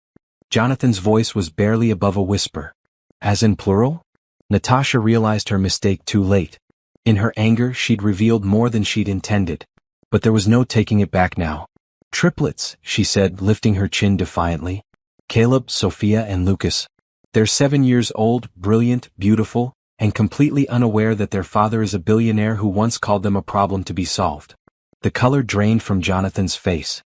Jonathan's voice was barely above a whisper. "As in plural?" Natasha realized her mistake too late. In her anger, she'd revealed more than she'd intended. But there was no taking it back now. "Triplets," she said, lifting her chin defiantly. "Caleb, Sophia, and Lucas. They're 7 years old, brilliant, beautiful, and completely unaware that their father is a billionaire who once called them a problem to be solved." The color drained from Jonathan's face.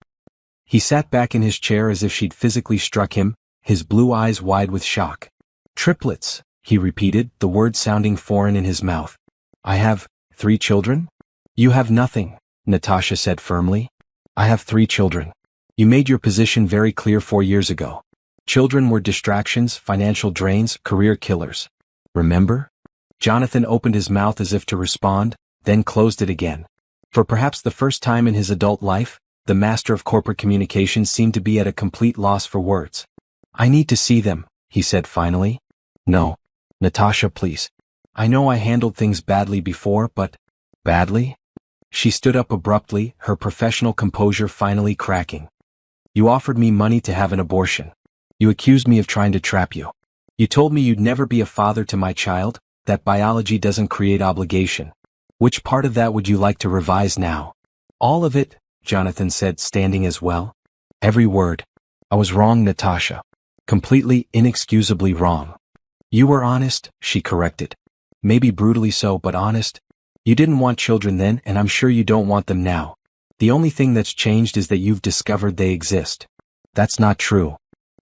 He sat back in his chair as if she'd physically struck him, his blue eyes wide with shock. "Triplets," he repeated, the word sounding foreign in his mouth. "I have 3 children?" "You have nothing," Natasha said firmly. "I have 3 children. You made your position very clear 4 years ago. Children were distractions, financial drains, career killers. Remember?" Jonathan opened his mouth as if to respond, then closed it again. For perhaps the first time in his adult life, The master of corporate communications seemed to be at a complete loss for words. "I need to see them," he said finally. "No. Natasha, please. I know I handled things badly before, but..." "Badly?" She stood up abruptly, her professional composure finally cracking. "You offered me money to have an abortion. You accused me of trying to trap you. You told me you'd never be a father to my child, that biology doesn't create obligation. Which part of that would you like to revise now?" "All of it," Jonathan said, standing as well. "Every word. I was wrong, Natasha. Completely, inexcusably wrong." "You were honest," she corrected. "Maybe brutally so, but honest. You didn't want children then, and I'm sure you don't want them now. The only thing that's changed is that you've discovered they exist." "That's not true.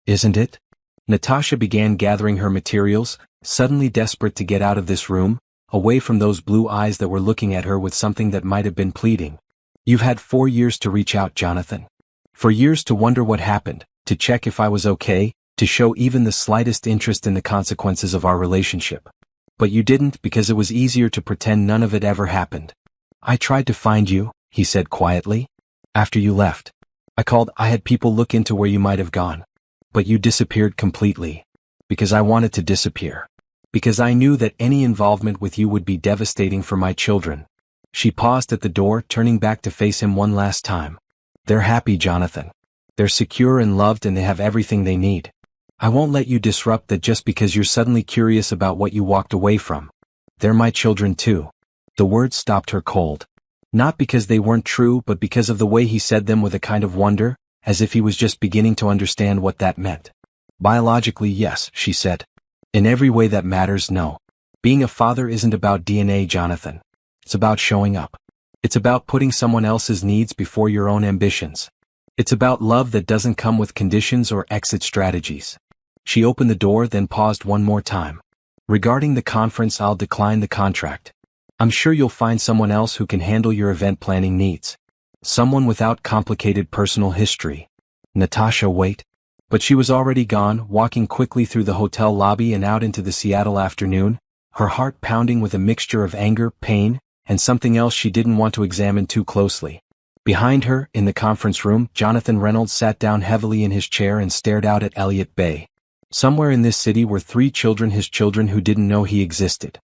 Isn't it?" Natasha began gathering her materials, suddenly desperate to get out of this room, away from those blue eyes that were looking at her with something that might have been pleading. "You've had 4 years to reach out, Jonathan. For years to wonder what happened, to check if I was okay, to show even the slightest interest in the consequences of our relationship. But you didn't because it was easier to pretend none of it ever happened. I tried to find you," he said quietly. "After you left. I had people look into where you might have gone. But you disappeared completely. Because I wanted to disappear. Because I knew that any involvement with you would be devastating for my children." She paused at the door, turning back to face him one last time. "They're happy, Jonathan. They're secure and loved, and they have everything they need. I won't let you disrupt that just because you're suddenly curious about what you walked away from. They're my children too." The words stopped her cold. Not because they weren't true, but because of the way he said them, with a kind of wonder, as if he was just beginning to understand what that meant. "Biologically, yes," she said. "In every way that matters, no. Being a father isn't about DNA, Jonathan. It's about showing up. It's about putting someone else's needs before your own ambitions. It's about love that doesn't come with conditions or exit strategies." She opened the door, then paused one more time. "Regarding the conference, I'll decline the contract. I'm sure you'll find someone else who can handle your event planning needs. Someone without complicated personal history." "Natasha, wait." But she was already gone, walking quickly through the hotel lobby and out into the Seattle afternoon, her heart pounding with a mixture of anger, pain, and something else she didn't want to examine too closely. Behind her, in the conference room, Jonathan Reynolds sat down heavily in his chair and stared out at Elliott Bay. Somewhere in this city were 3 children, his children who didn't know he existed.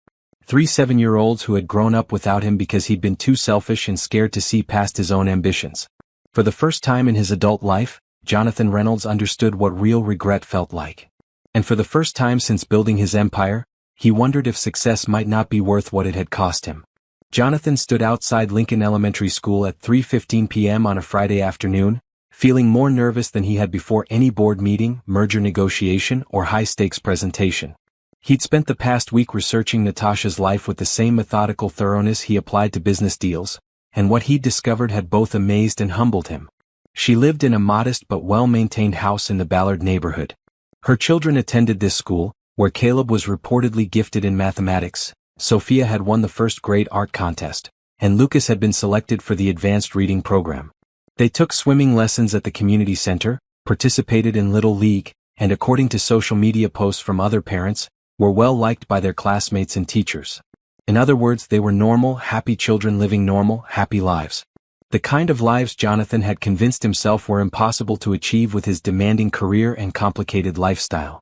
3 7-year-olds who had grown up without him because he'd been too selfish and scared to see past his own ambitions. For the first time in his adult life, Jonathan Reynolds understood what real regret felt like. And for the first time since building his empire, he wondered if success might not be worth what it had cost him. Jonathan stood outside Lincoln Elementary School at 3:15 p.m. on a Friday afternoon, feeling more nervous than he had before any board meeting, merger negotiation, or high-stakes presentation. He'd spent the past week researching Natasha's life with the same methodical thoroughness he applied to business deals, and what he'd discovered had both amazed and humbled him. She lived in a modest but well-maintained house in the Ballard neighborhood. Her children attended this school, where Caleb was reportedly gifted in mathematics, Sophia had won the first-grade art contest, and Lucas had been selected for the advanced reading program. They took swimming lessons at the community center, participated in Little League, and according to social media posts from other parents, were well liked by their classmates and teachers. In other words, they were normal, happy children living normal, happy lives. The kind of lives Jonathan had convinced himself were impossible to achieve with his demanding career and complicated lifestyle.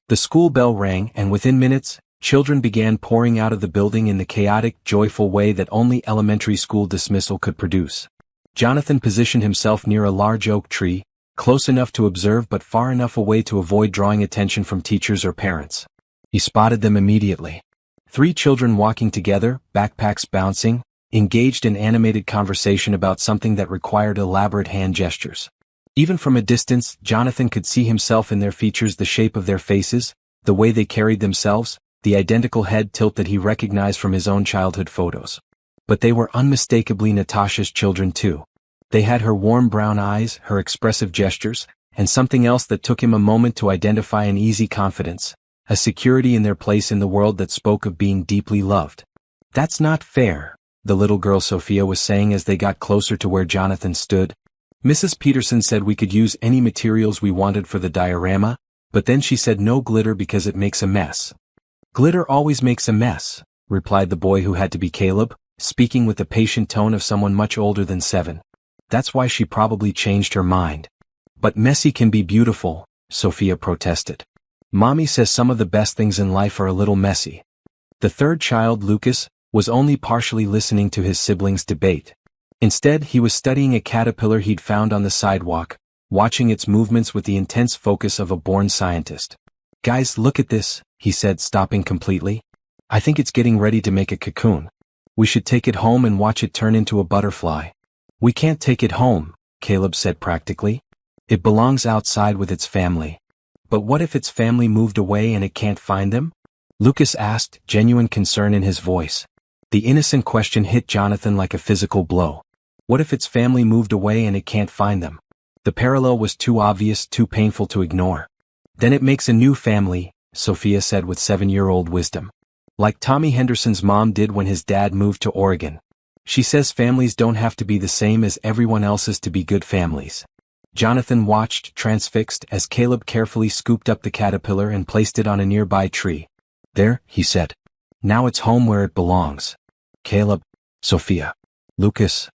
The school bell rang, and within minutes, children began pouring out of the building in the chaotic, joyful way that only elementary school dismissal could produce. Jonathan positioned himself near a large oak tree, close enough to observe but far enough away to avoid drawing attention from teachers or parents. He spotted them immediately. 3 children walking together, backpacks bouncing, engaged in animated conversation about something that required elaborate hand gestures. Even from a distance, Jonathan could see himself in their features, the shape of their faces, the way they carried themselves, the identical head tilt that he recognized from his own childhood photos. But they were unmistakably Natasha's children too. They had her warm brown eyes, her expressive gestures, and something else that took him a moment to identify: an easy confidence, a security in their place in the world that spoke of being deeply loved. "That's not fair," the little girl Sophia was saying as they got closer to where Jonathan stood. "Mrs. Peterson said we could use any materials we wanted for the diorama, but then she said no glitter because it makes a mess." "Glitter always makes a mess," replied the boy who had to be Caleb, speaking with the patient tone of someone much older than 7. That's why she probably changed her mind. But messy can be beautiful, Sophia protested. Mommy says some of the best things in life are a little messy. The third child, Lucas, was only partially listening to his siblings' debate. Instead, he was studying a caterpillar he'd found on the sidewalk, watching its movements with the intense focus of a born scientist. Guys, look at this, he said, stopping completely. I think it's getting ready to make a cocoon. We should take it home and watch it turn into a butterfly. We can't take it home, Caleb said practically. It belongs outside with its family. But what if its family moved away and it can't find them? Lucas asked, genuine concern in his voice. The innocent question hit Jonathan like a physical blow. What if its family moved away and it can't find them? The parallel was too obvious, too painful to ignore. Then it makes a new family, Sophia said with 7-year-old wisdom. Like Tommy Henderson's mom did when his dad moved to Oregon. She says families don't have to be the same as everyone else's to be good families. Jonathan watched, transfixed, as Caleb carefully scooped up the caterpillar and placed it on a nearby tree. There, he said. Now it's home where it belongs. Caleb, Sophia, Lucas.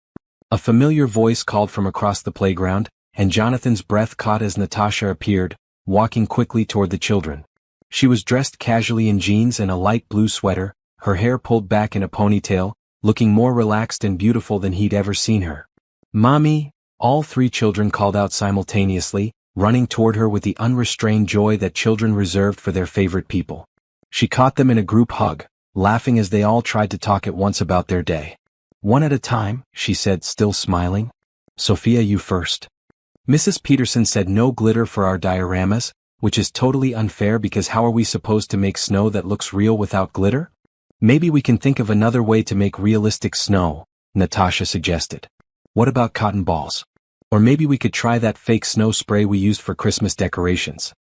A familiar voice called from across the playground, and Jonathan's breath caught as Natasha appeared, walking quickly toward the children. She was dressed casually in jeans and a light blue sweater, her hair pulled back in a ponytail, looking more relaxed and beautiful than he'd ever seen her. Mommy, all 3 children called out simultaneously, running toward her with the unrestrained joy that children reserved for their favorite people. She caught them in a group hug, laughing as they all tried to talk at once about their day. One at a time, she said, still smiling. Sophia, you first. Mrs. Peterson said no glitter for our dioramas, which is totally unfair because how are we supposed to make snow that looks real without glitter? Maybe we can think of another way to make realistic snow, Natasha suggested. What about cotton balls? Or maybe we could try that fake snow spray we used for Christmas decorations.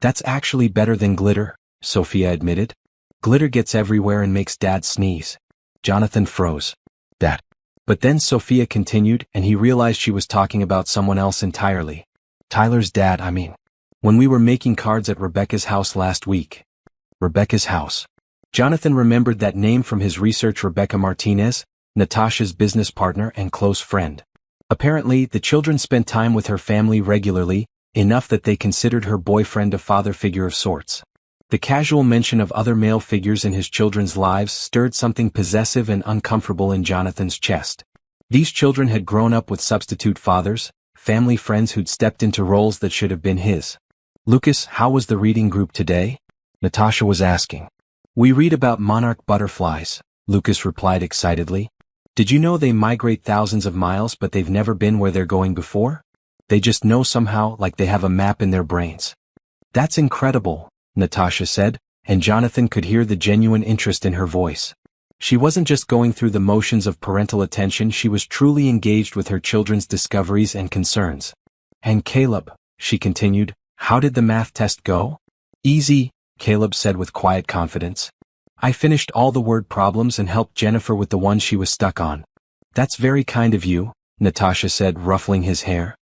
That's actually better than glitter, Sophia admitted. Glitter gets everywhere and makes Dad sneeze. Jonathan froze. That. But then Sophia continued, and he realized she was talking about someone else entirely. Tyler's dad, I mean. When we were making cards at Rebecca's house last week. Rebecca's house. Jonathan remembered that name from his research. Rebecca Martinez, Natasha's business partner and close friend. Apparently, the children spent time with her family regularly, enough that they considered her boyfriend a father figure of sorts. The casual mention of other male figures in his children's lives stirred something possessive and uncomfortable in Jonathan's chest. These children had grown up with substitute fathers, family friends who'd stepped into roles that should have been his. Lucas, how was the reading group today? Natasha was asking. We read about monarch butterflies, Lucas replied excitedly. Did you know they migrate thousands of miles but they've never been where they're going before? They just know somehow, like they have a map in their brains. That's incredible, Natasha said, and Jonathan could hear the genuine interest in her voice. She wasn't just going through the motions of parental attention, she was truly engaged with her children's discoveries and concerns. And Caleb, she continued, how did the math test go? Easy, Caleb said with quiet confidence. I finished all the word problems and helped Jennifer with the one she was stuck on. That's very kind of you, Natasha said, ruffling his hair.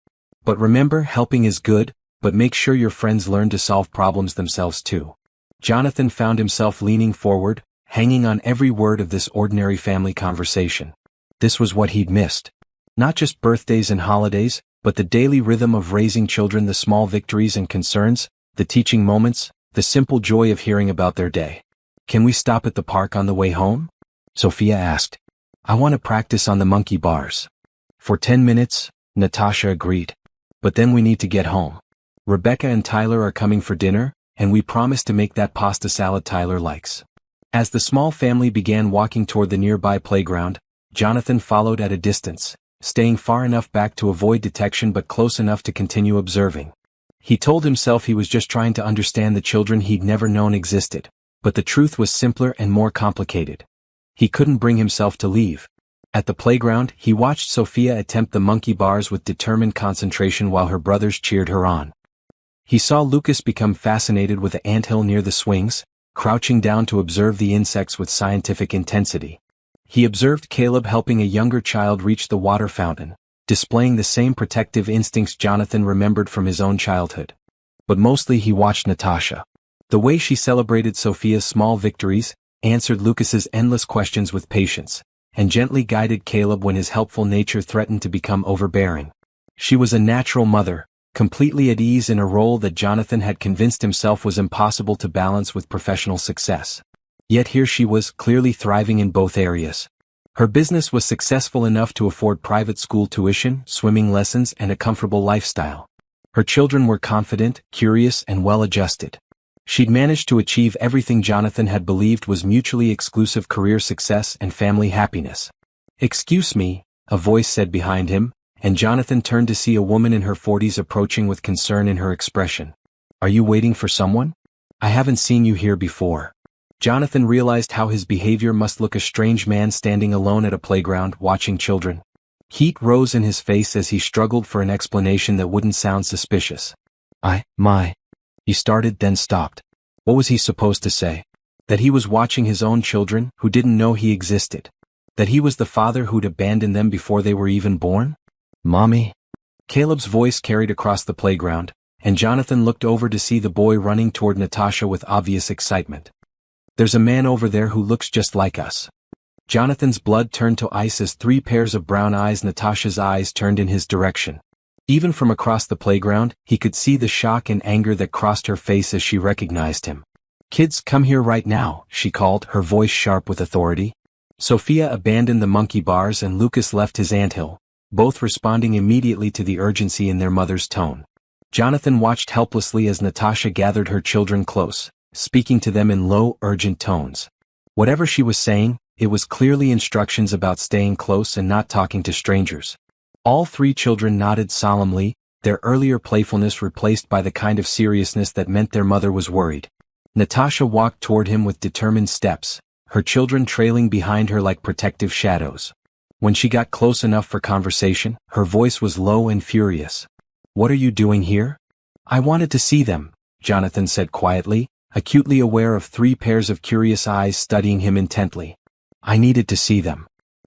But remember, helping is good, but make sure your friends learn to solve problems themselves too. Jonathan found himself leaning forward, hanging on every word of this ordinary family conversation. This was what he'd missed. Not just birthdays and holidays, but the daily rhythm of raising children, the small victories and concerns, the teaching moments, the simple joy of hearing about their day. Can we stop at the park on the way home? Sophia asked. I want to practice on the monkey bars. For 10 minutes, Natasha agreed. But then we need to get home. Rebecca and Tyler are coming for dinner, and we promised to make that pasta salad Tyler likes. As the small family began walking toward the nearby playground, Jonathan followed at a distance, staying far enough back to avoid detection but close enough to continue observing. He told himself he was just trying to understand the children he'd never known existed, but the truth was simpler and more complicated. He couldn't bring himself to leave. At the playground, he watched Sophia attempt the monkey bars with determined concentration while her brothers cheered her on. He saw Lucas become fascinated with the anthill near the swings, crouching down to observe the insects with scientific intensity. He observed Caleb helping a younger child reach the water fountain, displaying the same protective instincts Jonathan remembered from his own childhood. But mostly he watched Natasha. The way she celebrated Sophia's small victories, answered Lucas's endless questions with patience, and gently guided Caleb when his helpful nature threatened to become overbearing. She was a natural mother, completely at ease in a role that Jonathan had convinced himself was impossible to balance with professional success. Yet here she was, clearly thriving in both areas. Her business was successful enough to afford private school tuition, swimming lessons, and a comfortable lifestyle. Her children were confident, curious, and well-adjusted. She'd managed to achieve everything Jonathan had believed was mutually exclusive career success and family happiness. "Excuse me," a voice said behind him, and Jonathan turned to see a woman in her 40s approaching with concern in her expression. "Are you waiting for someone? I haven't seen you here before." Jonathan realized how his behavior must look a strange man standing alone at a playground watching children. Heat rose in his face as he struggled for an explanation that wouldn't sound suspicious. He started, then stopped. What was he supposed to say? That he was watching his own children, who didn't know he existed? That he was the father who'd abandoned them before they were even born? "Mommy?" Caleb's voice carried across the playground, and Jonathan looked over to see the boy running toward Natasha with obvious excitement. "There's a man over there who looks just like us." Jonathan's blood turned to ice as 3 pairs of brown eyes, Natasha's eyes, turned in his direction. Even from across the playground, he could see the shock and anger that crossed her face as she recognized him. "Kids, come here right now," she called, her voice sharp with authority. Sophia abandoned the monkey bars and Lucas left his anthill, both responding immediately to the urgency in their mother's tone. Jonathan watched helplessly as Natasha gathered her children close, speaking to them in low, urgent tones. Whatever she was saying, it was clearly instructions about staying close and not talking to strangers. All 3 children nodded solemnly, their earlier playfulness replaced by the kind of seriousness that meant their mother was worried. Natasha walked toward him with determined steps, her children trailing behind her like protective shadows. When she got close enough for conversation, her voice was low and furious. "What are you doing here?" "I wanted to see them," Jonathan said quietly, acutely aware of 3 pairs of curious eyes studying him intently. "I needed to see them."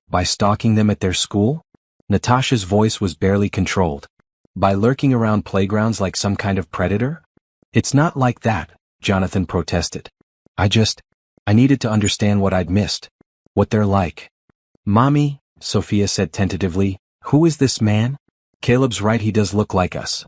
"By stalking them at their school?" Natasha's voice was barely controlled. "By lurking around playgrounds like some kind of predator?" "It's not like that," Jonathan protested. I needed to understand what I'd missed. What they're like." "Mommy," Sophia said tentatively, "who is this man?" "Caleb's right, he does look like us."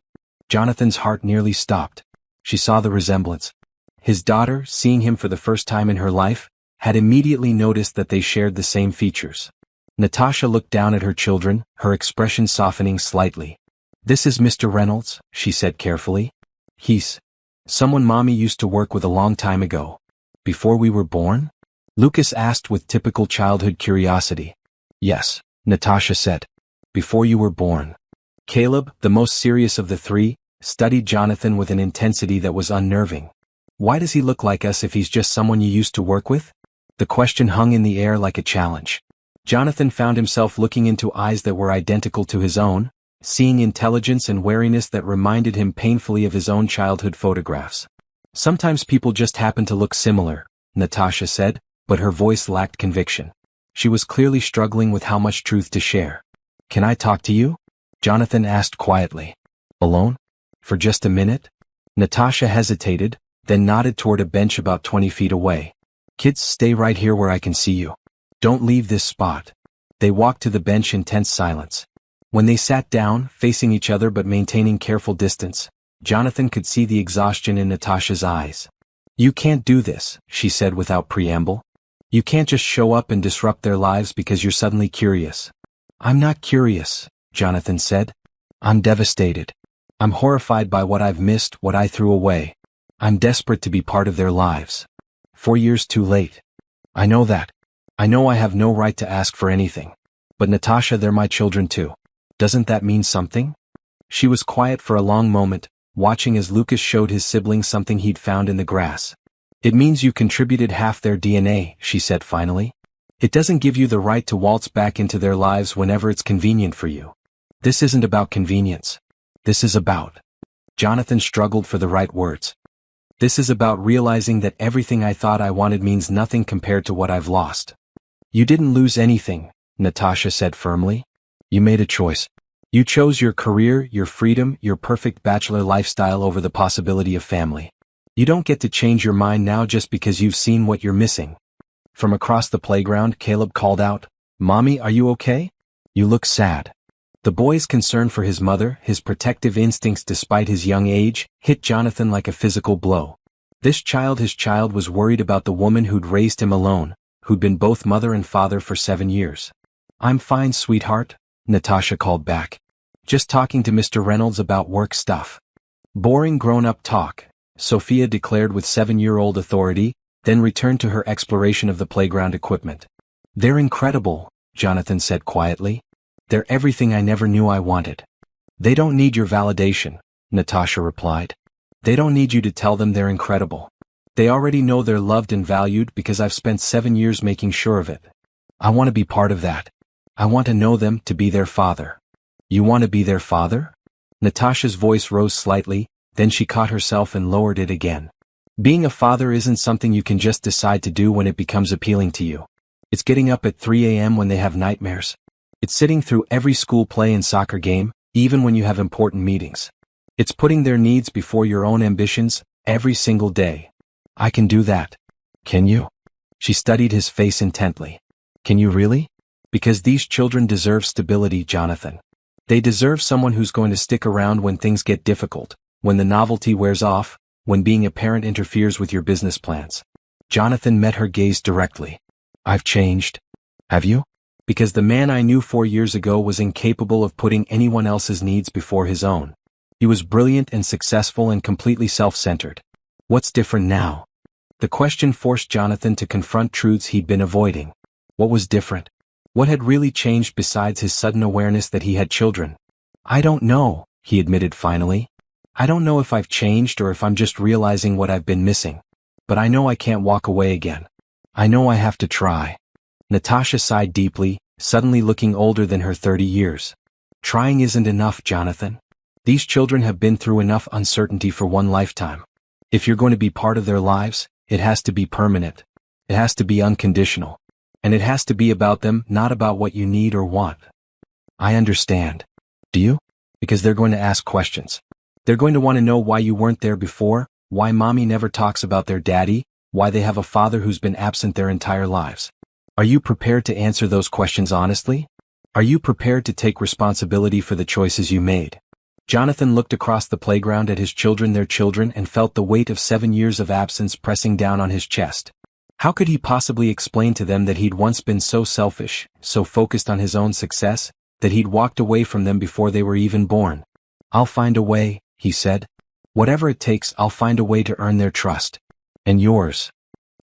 Jonathan's heart nearly stopped. She saw the resemblance. His daughter, seeing him for the first time in her life, had immediately noticed that they shared the same features. Natasha looked down at her children, her expression softening slightly. "This is Mr. Reynolds," she said carefully. "He's someone Mommy used to work with a long time ago." "Before we were born?" Lucas asked with typical childhood curiosity. "Yes," Natasha said. "Before you were born." Caleb, the most serious of the 3, studied Jonathan with an intensity that was unnerving. "Why does he look like us if he's just someone you used to work with?" The question hung in the air like a challenge. Jonathan found himself looking into eyes that were identical to his own, seeing intelligence and wariness that reminded him painfully of his own childhood photographs. "Sometimes people just happen to look similar," Natasha said, but her voice lacked conviction. She was clearly struggling with how much truth to share. "Can I talk to you?" Jonathan asked quietly. "Alone? For just a minute?" Natasha hesitated, then nodded toward a bench about 20 feet away. "Kids, stay right here where I can see you. Don't leave this spot." They walked to the bench in tense silence. When they sat down, facing each other but maintaining careful distance, Jonathan could see the exhaustion in Natasha's eyes. "You can't do this," she said without preamble. "You can't just show up and disrupt their lives because you're suddenly curious." "I'm not curious," Jonathan said. "I'm devastated. I'm horrified by what I've missed, what I threw away. I'm desperate to be part of their lives. 4 years too late. I know that. I know I have no right to ask for anything. But Natasha, they're my children too. Doesn't that mean something?" She was quiet for a long moment, watching as Lucas showed his siblings something he'd found in the grass. "It means you contributed half their DNA," she said finally. "It doesn't give you the right to waltz back into their lives whenever it's convenient for you. This isn't about convenience. This is about..." Jonathan struggled for the right words. "This is about realizing that everything I thought I wanted means nothing compared to what I've lost." "You didn't lose anything," Natasha said firmly. "You made a choice. You chose your career, your freedom, your perfect bachelor lifestyle over the possibility of family. You don't get to change your mind now just because you've seen what you're missing." From across the playground, Caleb called out, "Mommy, are you okay? You look sad." The boy's concern for his mother, his protective instincts despite his young age, hit Jonathan like a physical blow. His child was worried about the woman who'd raised him alone, who'd been both mother and father for 7 years. "I'm fine, sweetheart," Natasha called back. "Just talking to Mr. Reynolds about work stuff." "Boring grown-up talk," Sophia declared with 7-year-old authority, then returned to her exploration of the playground equipment. "They're incredible," Jonathan said quietly. "They're everything I never knew I wanted." "They don't need your validation," Natasha replied. "They don't need you to tell them they're incredible. They already know they're loved and valued because I've spent 7 years making sure of it. I want to be part of that. I want to know them, to be their father." "You want to be their father?" Natasha's voice rose slightly, then she caught herself and lowered it again. "Being a father isn't something you can just decide to do when it becomes appealing to you. It's getting up at 3 a.m. when they have nightmares. It's sitting through every school play and soccer game, even when you have important meetings. It's putting their needs before your own ambitions, every single day. I can do that." "Can you?" She studied his face intently. "Can you really? Because these children deserve stability, Jonathan. They deserve someone who's going to stick around when things get difficult, when the novelty wears off, when being a parent interferes with your business plans." Jonathan met her gaze directly. "I've changed." "Have you?" "Because the man I knew 4 years ago was incapable of putting anyone else's needs before his own. He was brilliant and successful and completely self-centered. What's different now?" The question forced Jonathan to confront truths he'd been avoiding. What was different? What had really changed besides his sudden awareness that he had children? "I don't know," he admitted finally. "I don't know if I've changed or if I'm just realizing what I've been missing. But I know I can't walk away again. I know I have to try." Natasha sighed deeply, suddenly looking older than her 30 years. "Trying isn't enough, Jonathan. These children have been through enough uncertainty for one lifetime. If you're going to be part of their lives, it has to be permanent. It has to be unconditional. And it has to be about them, not about what you need or want." "I understand." "Do you?" "Because they're going to ask questions. They're going to want to know why you weren't there before, why mommy never talks about their daddy, why they have a father who's been absent their entire lives. Are you prepared to answer those questions honestly? Are you prepared to take responsibility for the choices you made?" Jonathan looked across the playground at his children, their children, and felt the weight of 7 years of absence pressing down on his chest. How could he possibly explain to them that he'd once been so selfish, so focused on his own success, that he'd walked away from them before they were even born? "I'll find a way," he said. "Whatever it takes, I'll find a way to earn their trust. And yours."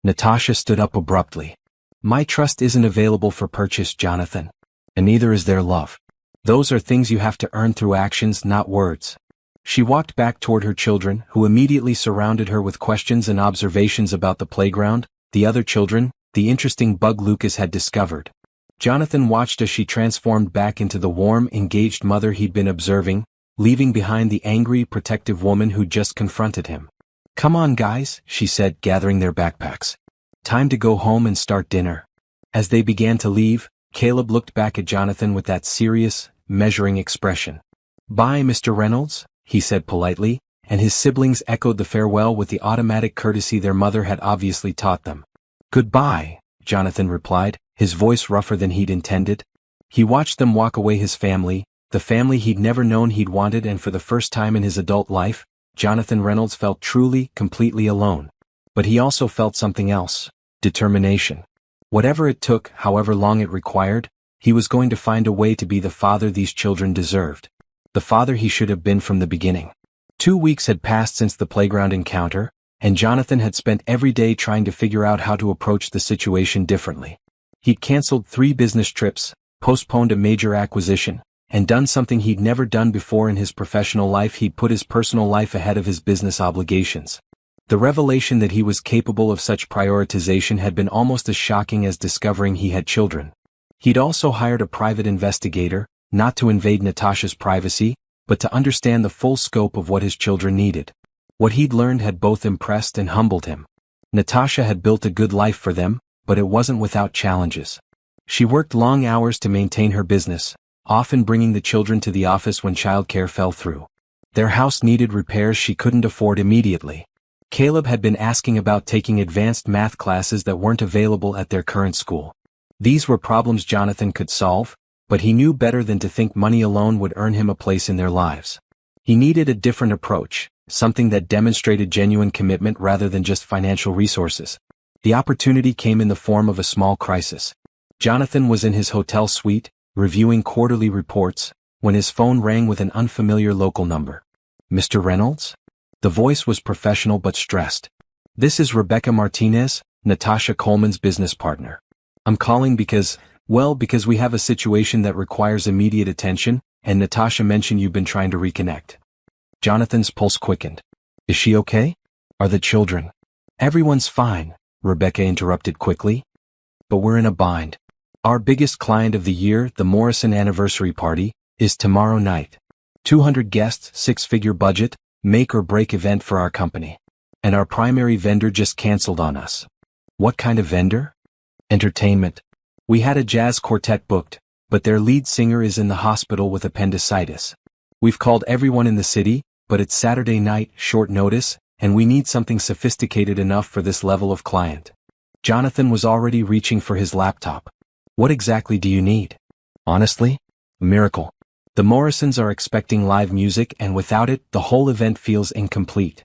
Natasha stood up abruptly. "My trust isn't available for purchase, Jonathan. And neither is their love. Those are things you have to earn through actions, not words." She walked back toward her children, who immediately surrounded her with questions and observations about the playground, the other children, the interesting bug Lucas had discovered. Jonathan watched as she transformed back into the warm, engaged mother he'd been observing, leaving behind the angry, protective woman who'd just confronted him. "Come on, guys," she said, gathering their backpacks. "Time to go home and start dinner." As they began to leave, Caleb looked back at Jonathan with that serious, measuring expression. "Bye, Mr. Reynolds," he said politely, and his siblings echoed the farewell with the automatic courtesy their mother had obviously taught them. "Goodbye," Jonathan replied, his voice rougher than he'd intended. He watched them walk away, his family, the family he'd never known he'd wanted, and for the first time in his adult life, Jonathan Reynolds felt truly, completely alone. But he also felt something else: determination. Whatever it took, however long it required, he was going to find a way to be the father these children deserved. The father he should have been from the beginning. 2 weeks had passed since the playground encounter, and Jonathan had spent every day trying to figure out how to approach the situation differently. He'd canceled 3 business trips, postponed a major acquisition, and done something he'd never done before in his professional life. He'd put his personal life ahead of his business obligations. The revelation that he was capable of such prioritization had been almost as shocking as discovering he had children. He'd also hired a private investigator, not to invade Natasha's privacy, but to understand the full scope of what his children needed. What he'd learned had both impressed and humbled him. Natasha had built a good life for them, but it wasn't without challenges. She worked long hours to maintain her business, often bringing the children to the office when childcare fell through. Their house needed repairs she couldn't afford immediately. Caleb had been asking about taking advanced math classes that weren't available at their current school. These were problems Jonathan could solve, but he knew better than to think money alone would earn him a place in their lives. He needed a different approach, something that demonstrated genuine commitment rather than just financial resources. The opportunity came in the form of a small crisis. Jonathan was in his hotel suite, reviewing quarterly reports, when his phone rang with an unfamiliar local number. "Mr. Reynolds?" The voice was professional but stressed. "This is Rebecca Martinez, Natasha Coleman's business partner. I'm calling because we have a situation that requires immediate attention, and Natasha mentioned you've been trying to reconnect." Jonathan's pulse quickened. "Is she okay? Are the children?" "Everyone's fine," Rebecca interrupted quickly. "But we're in a bind. Our biggest client of the year, the Morrison anniversary party, is tomorrow night. 200 guests, 6-figure budget, make or break event for our company. And our primary vendor just canceled on us." "What kind of vendor?" "Entertainment. We had a jazz quartet booked, but their lead singer is in the hospital with appendicitis. We've called everyone in the city, but it's Saturday night, short notice, and we need something sophisticated enough for this level of client." Jonathan was already reaching for his laptop. "What exactly do you need?" "Honestly? A miracle. The Morrisons are expecting live music, and without it, the whole event feels incomplete.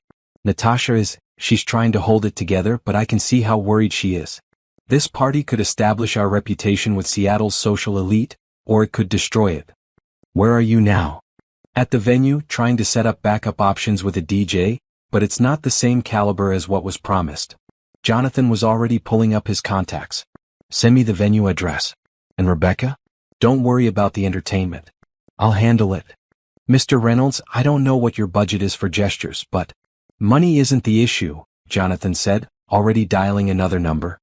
She's trying to hold it together, but I can see how worried she is. This party could establish our reputation with Seattle's social elite, or it could destroy it." "Where are you now?" "At the venue, trying to set up backup options with a DJ, but it's not the same caliber as what was promised." Jonathan was already pulling up his contacts. "Send me the venue address. And Rebecca? Don't worry about the entertainment. I'll handle it." "Mr. Reynolds, I don't know what your budget is for gestures, but—" "Money isn't the issue," Jonathan said, already dialing another number.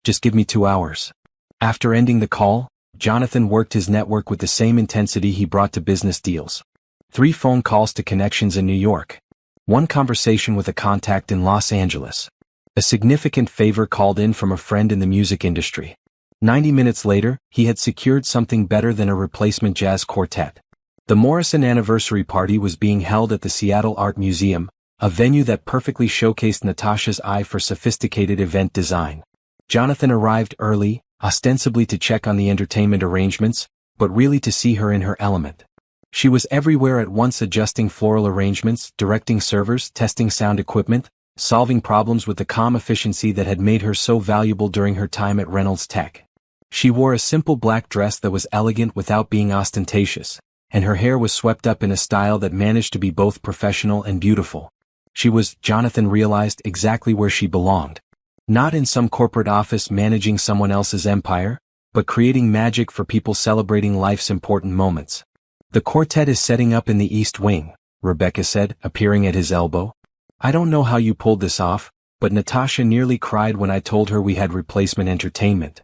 "Just give me 2 hours." After ending the call, Jonathan worked his network with the same intensity he brought to business deals. 3 phone calls to connections in New York. 1 conversation with a contact in Los Angeles. A significant favor called in from a friend in the music industry. 90 minutes later, he had secured something better than a replacement jazz quartet. The Morrison anniversary party was being held at the Seattle Art Museum, a venue that perfectly showcased Natasha's eye for sophisticated event design. Jonathan arrived early, ostensibly to check on the entertainment arrangements, but really to see her in her element. She was everywhere at once, adjusting floral arrangements, directing servers, testing sound equipment, solving problems with the calm efficiency that had made her so valuable during her time at Reynolds Tech. She wore a simple black dress that was elegant without being ostentatious, and her hair was swept up in a style that managed to be both professional and beautiful. She was, Jonathan realized, exactly where she belonged. Not in some corporate office managing someone else's empire, but creating magic for people celebrating life's important moments. "The quartet is setting up in the East Wing," Rebecca said, appearing at his elbow. "I don't know how you pulled this off, but Natasha nearly cried when I told her we had replacement entertainment."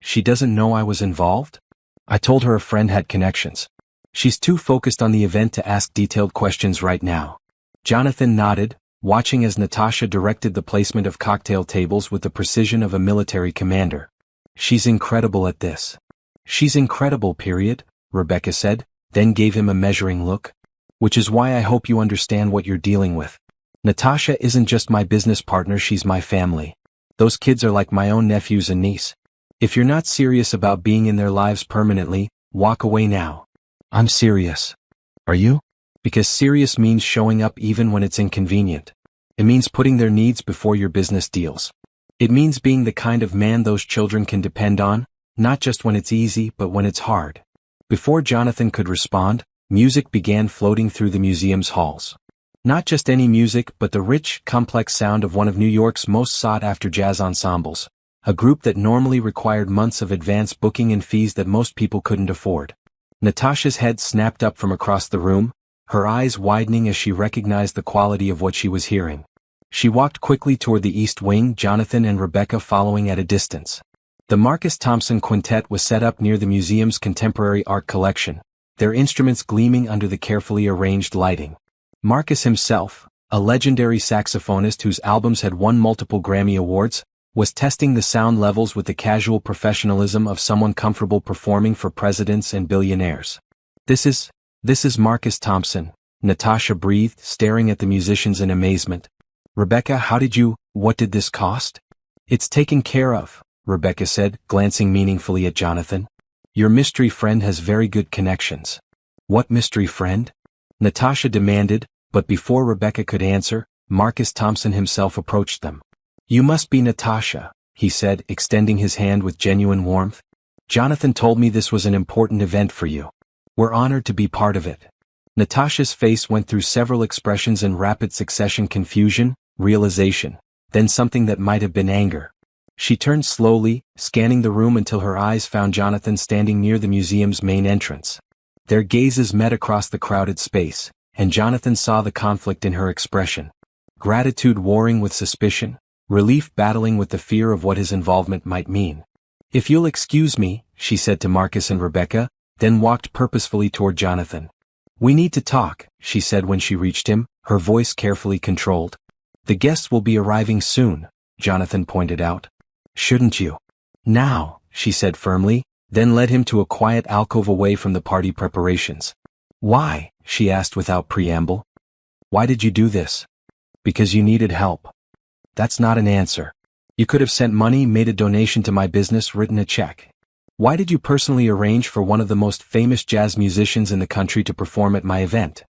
"She doesn't know I was involved?" "I told her a friend had connections. She's too focused on the event to ask detailed questions right now." Jonathan nodded, watching as Natasha directed the placement of cocktail tables with the precision of a military commander. "She's incredible at this." "She's incredible, period," Rebecca said, then gave him a measuring look. "Which is why I hope you understand what you're dealing with. Natasha isn't just my business partner, she's my family. Those kids are like my own nephews and niece. If you're not serious about being in their lives permanently, walk away now." "I'm serious." "Are you?" "Because serious means showing up even when it's inconvenient. It means putting their needs before your business deals. It means being the kind of man those children can depend on, not just when it's easy but when it's hard." Before Jonathan could respond, music began floating through the museum's halls. Not just any music, but the rich, complex sound of one of New York's most sought-after jazz ensembles, a group that normally required months of advance booking and fees that most people couldn't afford. Natasha's head snapped up from across the room, her eyes widening as she recognized the quality of what she was hearing. She walked quickly toward the East Wing, Jonathan and Rebecca following at a distance. The Marcus Thompson Quintet was set up near the museum's contemporary art collection, their instruments gleaming under the carefully arranged lighting. Marcus himself, a legendary saxophonist whose albums had won multiple Grammy Awards, was testing the sound levels with the casual professionalism of someone comfortable performing for presidents and billionaires. This is Marcus Thompson," Natasha breathed, staring at the musicians in amazement. "Rebecca, what did this cost?" "It's taken care of," Rebecca said, glancing meaningfully at Jonathan. Your mystery friend has very good connections. What mystery friend? Natasha demanded, but before Rebecca could answer, Marcus Thompson himself approached them. You must be Natasha, he said, extending his hand with genuine warmth. Jonathan told me this was an important event for you. We're honored to be part of it. Natasha's face went through several expressions in rapid succession: confusion, realization, then something that might have been anger. She turned slowly, scanning the room until her eyes found Jonathan standing near the museum's main entrance. Their gazes met across the crowded space, and Jonathan saw the conflict in her expression. Gratitude warring with suspicion, relief battling with the fear of what his involvement might mean. If you'll excuse me, she said to Marcus and Rebecca, then walked purposefully toward Jonathan. We need to talk, she said when she reached him, her voice carefully controlled. The guests will be arriving soon, Jonathan pointed out. Shouldn't you? Now, she said firmly, then led him to a quiet alcove away from the party preparations. Why? She asked without preamble. Why did you do this? Because you needed help. That's not an answer. You could have sent money, made a donation to my business, written a check. Why did you personally arrange for one of the most famous jazz musicians in the country to perform at my event?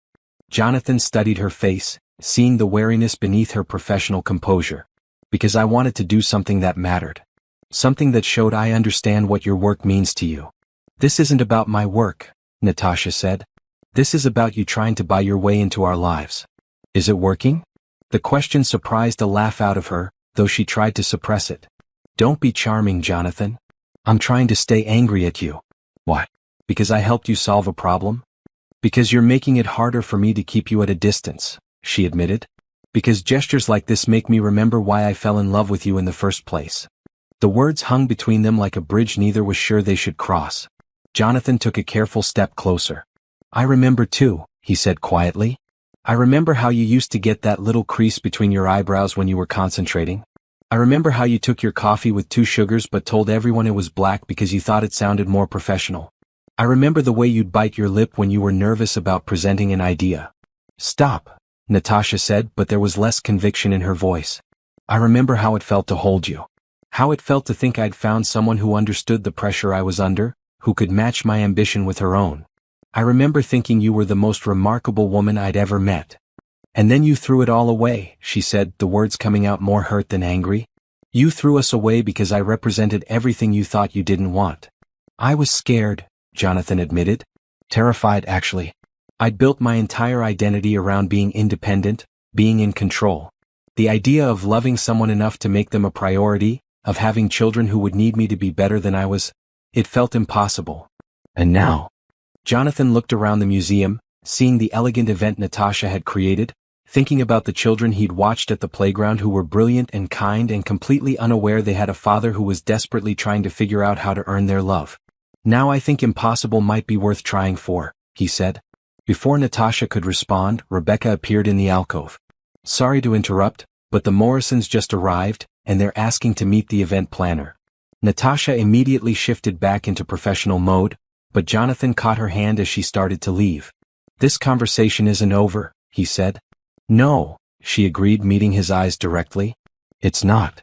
Jonathan studied her face, seeing the wariness beneath her professional composure. Because I wanted to do something that mattered. Something that showed I understand what your work means to you. This isn't about my work, Natasha said. This is about you trying to buy your way into our lives. Is it working? The question surprised a laugh out of her, though she tried to suppress it. Don't be charming, Jonathan. I'm trying to stay angry at you. Why? Because I helped you solve a problem? Because you're making it harder for me to keep you at a distance, she admitted. Because gestures like this make me remember why I fell in love with you in the first place. The words hung between them like a bridge neither was sure they should cross. Jonathan took a careful step closer. I remember too, he said quietly. I remember how you used to get that little crease between your eyebrows when you were concentrating. I remember how you took your coffee with 2 sugars but told everyone it was black because you thought it sounded more professional. I remember the way you'd bite your lip when you were nervous about presenting an idea. Stop, Natasha said, but there was less conviction in her voice. I remember how it felt to hold you. How it felt to think I'd found someone who understood the pressure I was under, who could match my ambition with her own. I remember thinking you were the most remarkable woman I'd ever met. And then you threw it all away, she said, the words coming out more hurt than angry. You threw us away because I represented everything you thought you didn't want. I was scared, Jonathan admitted. Terrified, actually. I'd built my entire identity around being independent, being in control. The idea of loving someone enough to make them a priority, of having children who would need me to be better than I was, it felt impossible. And now? Jonathan looked around the museum, seeing the elegant event Natasha had created, thinking about the children he'd watched at the playground who were brilliant and kind and completely unaware they had a father who was desperately trying to figure out how to earn their love. Now I think impossible might be worth trying for, he said. Before Natasha could respond, Rebecca appeared in the alcove. Sorry to interrupt, but the Morrisons just arrived, and they're asking to meet the event planner. Natasha immediately shifted back into professional mode, but Jonathan caught her hand as she started to leave. This conversation isn't over, he said. No, she agreed, meeting his eyes directly. It's not.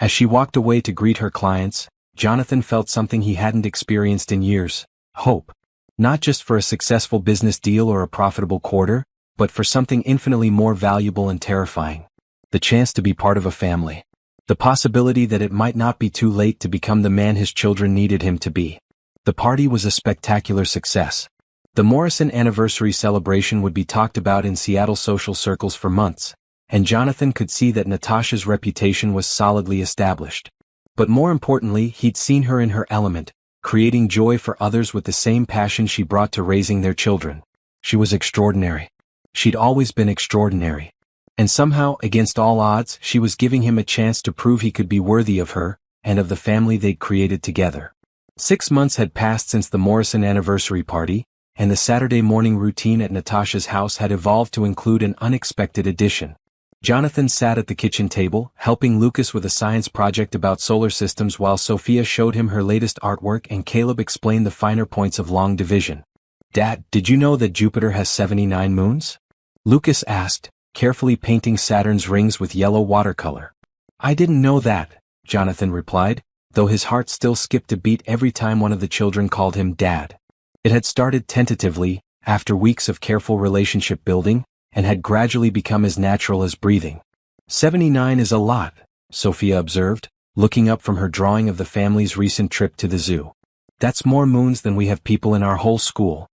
As she walked away to greet her clients, Jonathan felt something he hadn't experienced in years: hope. Not just for a successful business deal or a profitable quarter, but for something infinitely more valuable and terrifying. The chance to be part of a family. The possibility that it might not be too late to become the man his children needed him to be. The party was a spectacular success. The Morrison anniversary celebration would be talked about in Seattle social circles for months, and Jonathan could see that Natasha's reputation was solidly established. But more importantly, he'd seen her in her element, creating joy for others with the same passion she brought to raising their children. She was extraordinary. She'd always been extraordinary. And somehow, against all odds, she was giving him a chance to prove he could be worthy of her, and of the family they'd created together. 6 months had passed since the Morrison anniversary party, and the Saturday morning routine at Natasha's house had evolved to include an unexpected addition. Jonathan sat at the kitchen table, helping Lucas with a science project about solar systems while Sophia showed him her latest artwork and Caleb explained the finer points of long division. Dad, did you know that Jupiter has 79 moons? Lucas asked, carefully painting Saturn's rings with yellow watercolor. I didn't know that, Jonathan replied, though his heart still skipped a beat every time one of the children called him Dad. It had started tentatively, after weeks of careful relationship building, and had gradually become as natural as breathing. 79 is a lot, Sophia observed, looking up from her drawing of the family's recent trip to the zoo. That's more moons than we have people in our whole school.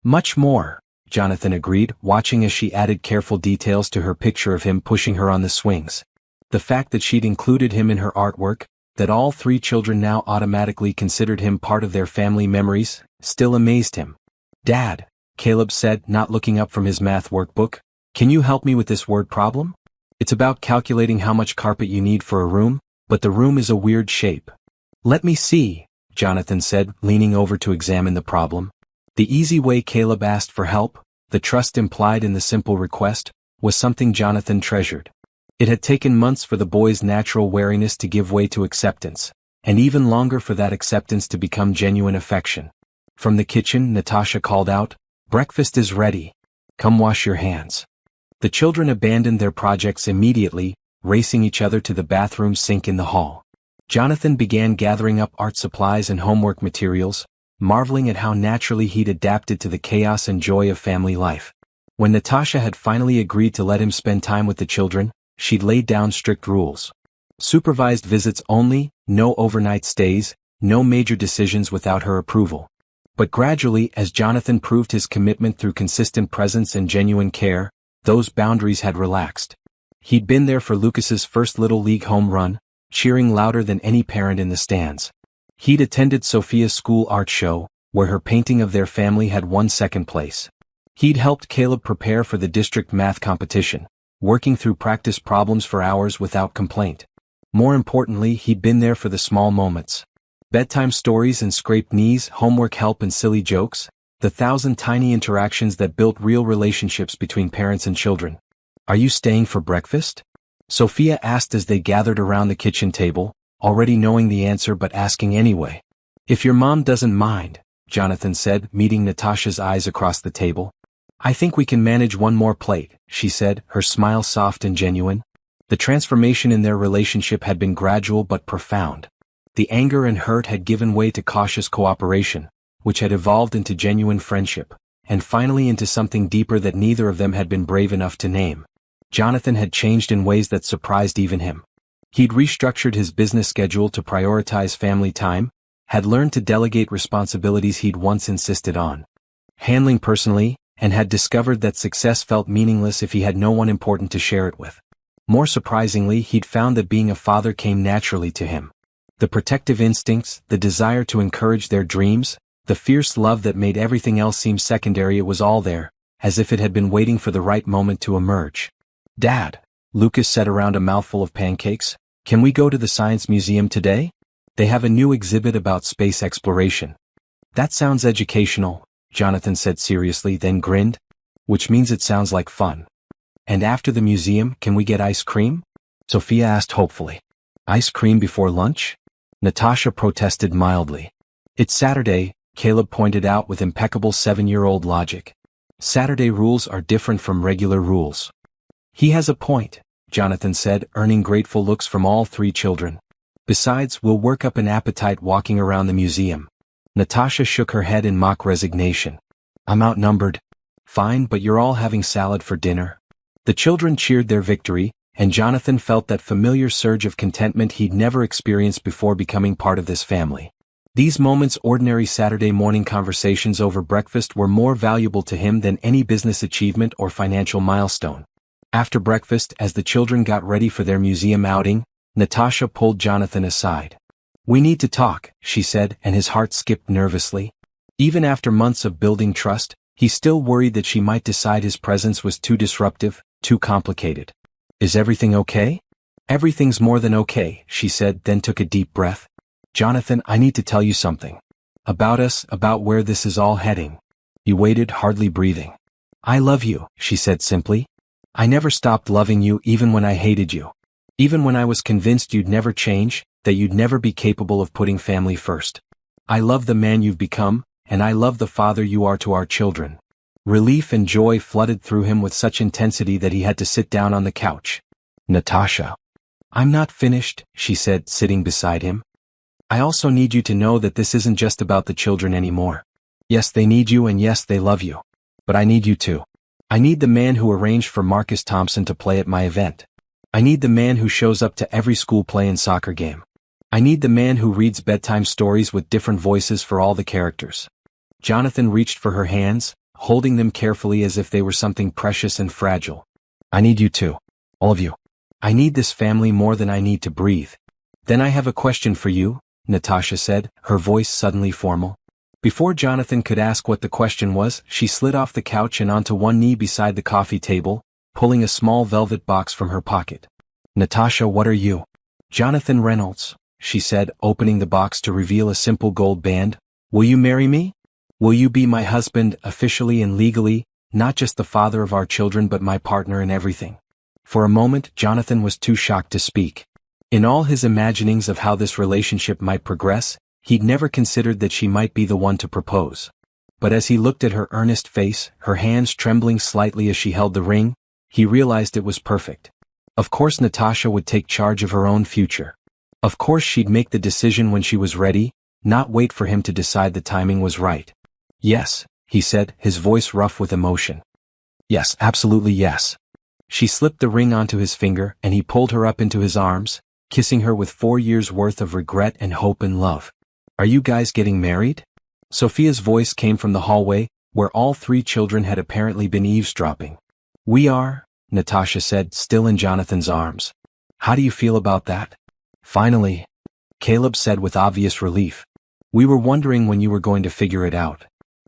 Much more, Jonathan agreed, watching as she added careful details to her picture of him pushing her on the swings. The fact that she'd included him in her artwork, that all three children now automatically considered him part of their family memories, still amazed him. Dad, Caleb said, not looking up from his math workbook, can you help me with this word problem? It's about calculating how much carpet you need for a room, but the room is a weird shape. Let me see, Jonathan said, leaning over to examine the problem. The easy way Caleb asked for help, the trust implied in the simple request, was something Jonathan treasured. It had taken months for the boy's natural wariness to give way to acceptance, and even longer for that acceptance to become genuine affection. From the kitchen, Natasha called out, "Breakfast is ready. Come wash your hands." The children abandoned their projects immediately, racing each other to the bathroom sink in the hall. Jonathan began gathering up art supplies and homework materials, marveling at how naturally he'd adapted to the chaos and joy of family life. When Natasha had finally agreed to let him spend time with the children, she'd laid down strict rules. Supervised visits only, no overnight stays, no major decisions without her approval. But gradually, as Jonathan proved his commitment through consistent presence and genuine care, those boundaries had relaxed. He'd been there for Lucas's first Little League home run, cheering louder than any parent in the stands. He'd attended Sophia's school art show, where her painting of their family had won second place. He'd helped Caleb prepare for the district math competition, working through practice problems for hours without complaint. More importantly, he'd been there for the small moments. Bedtime stories and scraped knees, homework help and silly jokes, the 1,000 tiny interactions that built real relationships between parents and children. "Are you staying for breakfast?" Sophia asked as they gathered around the kitchen table, already knowing the answer but asking anyway. "If your mom doesn't mind," Jonathan said, meeting Natasha's eyes across the table. "I think we can manage one more plate," she said, her smile soft and genuine. The transformation in their relationship had been gradual but profound. The anger and hurt had given way to cautious cooperation, which had evolved into genuine friendship, and finally into something deeper that neither of them had been brave enough to name. Jonathan had changed in ways that surprised even him. He'd restructured his business schedule to prioritize family time, had learned to delegate responsibilities he'd once insisted on handling personally, and had discovered that success felt meaningless if he had no one important to share it with. More surprisingly, he'd found that being a father came naturally to him. The protective instincts, the desire to encourage their dreams, the fierce love that made everything else seem secondary, it was all there, as if it had been waiting for the right moment to emerge. "Dad," Lucas said around a mouthful of pancakes, "can we go to the Science Museum today? They have a new exhibit about space exploration." "That sounds educational," Jonathan said seriously, then grinned. "Which means it sounds like fun." "And after the museum, can we get ice cream?" Sophia asked hopefully. "Ice cream before lunch?" Natasha protested mildly. "It's Saturday," Caleb pointed out with impeccable 7-year-old logic. "Saturday rules are different from regular rules." "He has a point," Jonathan said, earning grateful looks from all three children. "Besides, we'll work up an appetite walking around the museum." Natasha shook her head in mock resignation. "I'm outnumbered." "Fine, but you're all having salad for dinner." The children cheered their victory, and Jonathan felt that familiar surge of contentment he'd never experienced before becoming part of this family. These moments, ordinary Saturday morning conversations over breakfast, were more valuable to him than any business achievement or financial milestone. After breakfast, as the children got ready for their museum outing, Natasha pulled Jonathan aside. "We need to talk," she said, and his heart skipped nervously. Even after months of building trust, he still worried that she might decide his presence was too disruptive, too complicated. "Is everything okay?" "Everything's more than okay," she said, then took a deep breath. "Jonathan, I need to tell you something. About us, about where this is all heading." He waited, hardly breathing. "I love you," she said simply. "I never stopped loving you, even when I hated you. Even when I was convinced you'd never change, that you'd never be capable of putting family first. I love the man you've become, and I love the father you are to our children." Relief and joy flooded through him with such intensity that he had to sit down on the couch. "Natasha." "I'm not finished," she said, sitting beside him. I also need you to know that this isn't just about the children anymore. Yes, they need you and yes, they love you. But I need you too. I need the man who arranged for Marcus Thompson to play at my event. I need the man who shows up to every school play and soccer game. I need the man who reads bedtime stories with different voices for all the characters. Jonathan reached for her hands, holding them carefully as if they were something precious and fragile. I need you too. All of you. I need this family more than I need to breathe. Then I have a question for you, Natasha said, her voice suddenly formal. Before Jonathan could ask what the question was, she slid off the couch and onto one knee beside the coffee table, pulling a small velvet box from her pocket. Natasha, what are you? Jonathan Reynolds, she said, opening the box to reveal a simple gold band. Will you marry me? Will you be my husband, officially and legally, not just the father of our children but my partner in everything? For a moment, Jonathan was too shocked to speak. In all his imaginings of how this relationship might progress, he'd never considered that she might be the one to propose. But as he looked at her earnest face, her hands trembling slightly as she held the ring, he realized it was perfect. Of course Natasha would take charge of her own future. Of course she'd make the decision when she was ready, not wait for him to decide the timing was right. Yes, he said, his voice rough with emotion. Yes, absolutely yes. She slipped the ring onto his finger and he pulled her up into his arms, kissing her with 4 years' worth of regret and hope and love. Are you guys getting married? Sophia's voice came from the hallway, where all 3 children had apparently been eavesdropping. We are, Natasha said, still in Jonathan's arms. How do you feel about that? Finally, Caleb said with obvious relief. We were wondering when you were going to figure it out.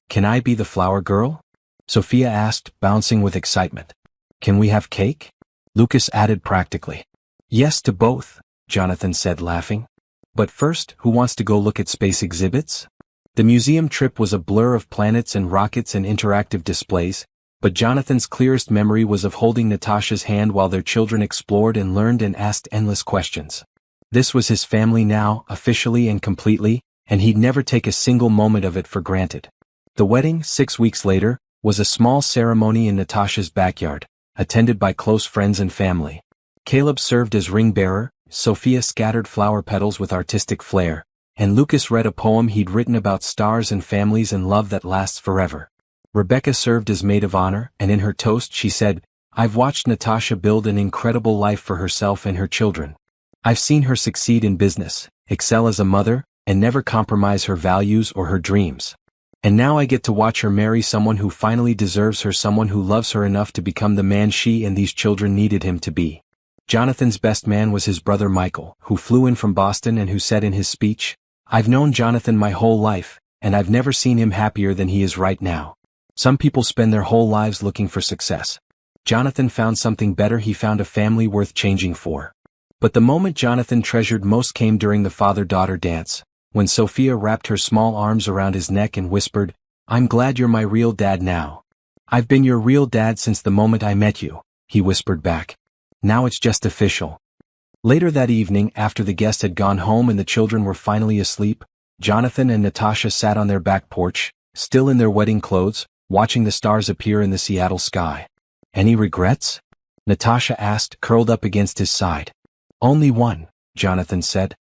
Can I be the flower girl? Sophia asked, bouncing with excitement. Can we have cake? Lucas added practically. Yes to both, Jonathan said, laughing. But first, who wants to go look at space exhibits? The museum trip was a blur of planets and rockets and interactive displays, but Jonathan's clearest memory was of holding Natasha's hand while their children explored and learned and asked endless questions. This was his family now, officially and completely, and he'd never take a single moment of it for granted. The wedding, 6 weeks later, was a small ceremony in Natasha's backyard, attended by close friends and family. Caleb served as ring bearer, Sophia scattered flower petals with artistic flair, and Lucas read a poem he'd written about stars and families and love that lasts forever. Rebecca served as maid of honor, and in her toast she said, I've watched Natasha build an incredible life for herself and her children. I've seen her succeed in business, excel as a mother, and never compromise her values or her dreams. And now I get to watch her marry someone who finally deserves her, someone who loves her enough to become the man she and these children needed him to be. Jonathan's best man was his brother Michael, who flew in from Boston and who said in his speech, I've known Jonathan my whole life, and I've never seen him happier than he is right now. Some people spend their whole lives looking for success. Jonathan found something better. He found a family worth changing for. But the moment Jonathan treasured most came during the father-daughter dance, when Sophia wrapped her small arms around his neck and whispered, I'm glad you're my real dad now. I've been your real dad since the moment I met you, he whispered back. Now it's just official. Later that evening, after the guests had gone home and the children were finally asleep, Jonathan and Natasha sat on their back porch, still in their wedding clothes, watching the stars appear in the Seattle sky. Any regrets? Natasha asked, curled up against his side. Only one, Jonathan said.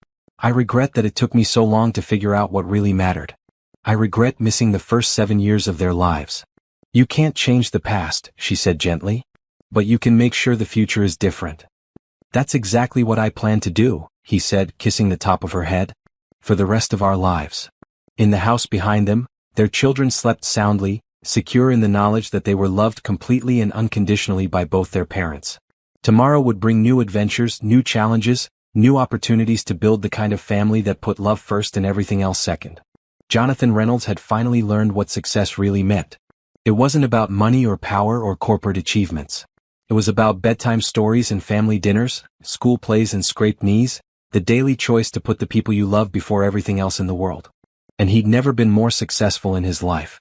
I regret that it took me so long to figure out what really mattered. I regret missing the first 7 years of their lives. You can't change the past, she said gently. But you can make sure the future is different. That's exactly what I plan to do, he said, kissing the top of her head. For the rest of our lives. In the house behind them, their children slept soundly, secure in the knowledge that they were loved completely and unconditionally by both their parents. Tomorrow would bring new adventures, new challenges, new opportunities to build the kind of family that put love first and everything else second. Jonathan Reynolds had finally learned what success really meant. It wasn't about money or power or corporate achievements. It was about bedtime stories and family dinners, school plays and scraped knees, the daily choice to put the people you love before everything else in the world. And he'd never been more successful in his life.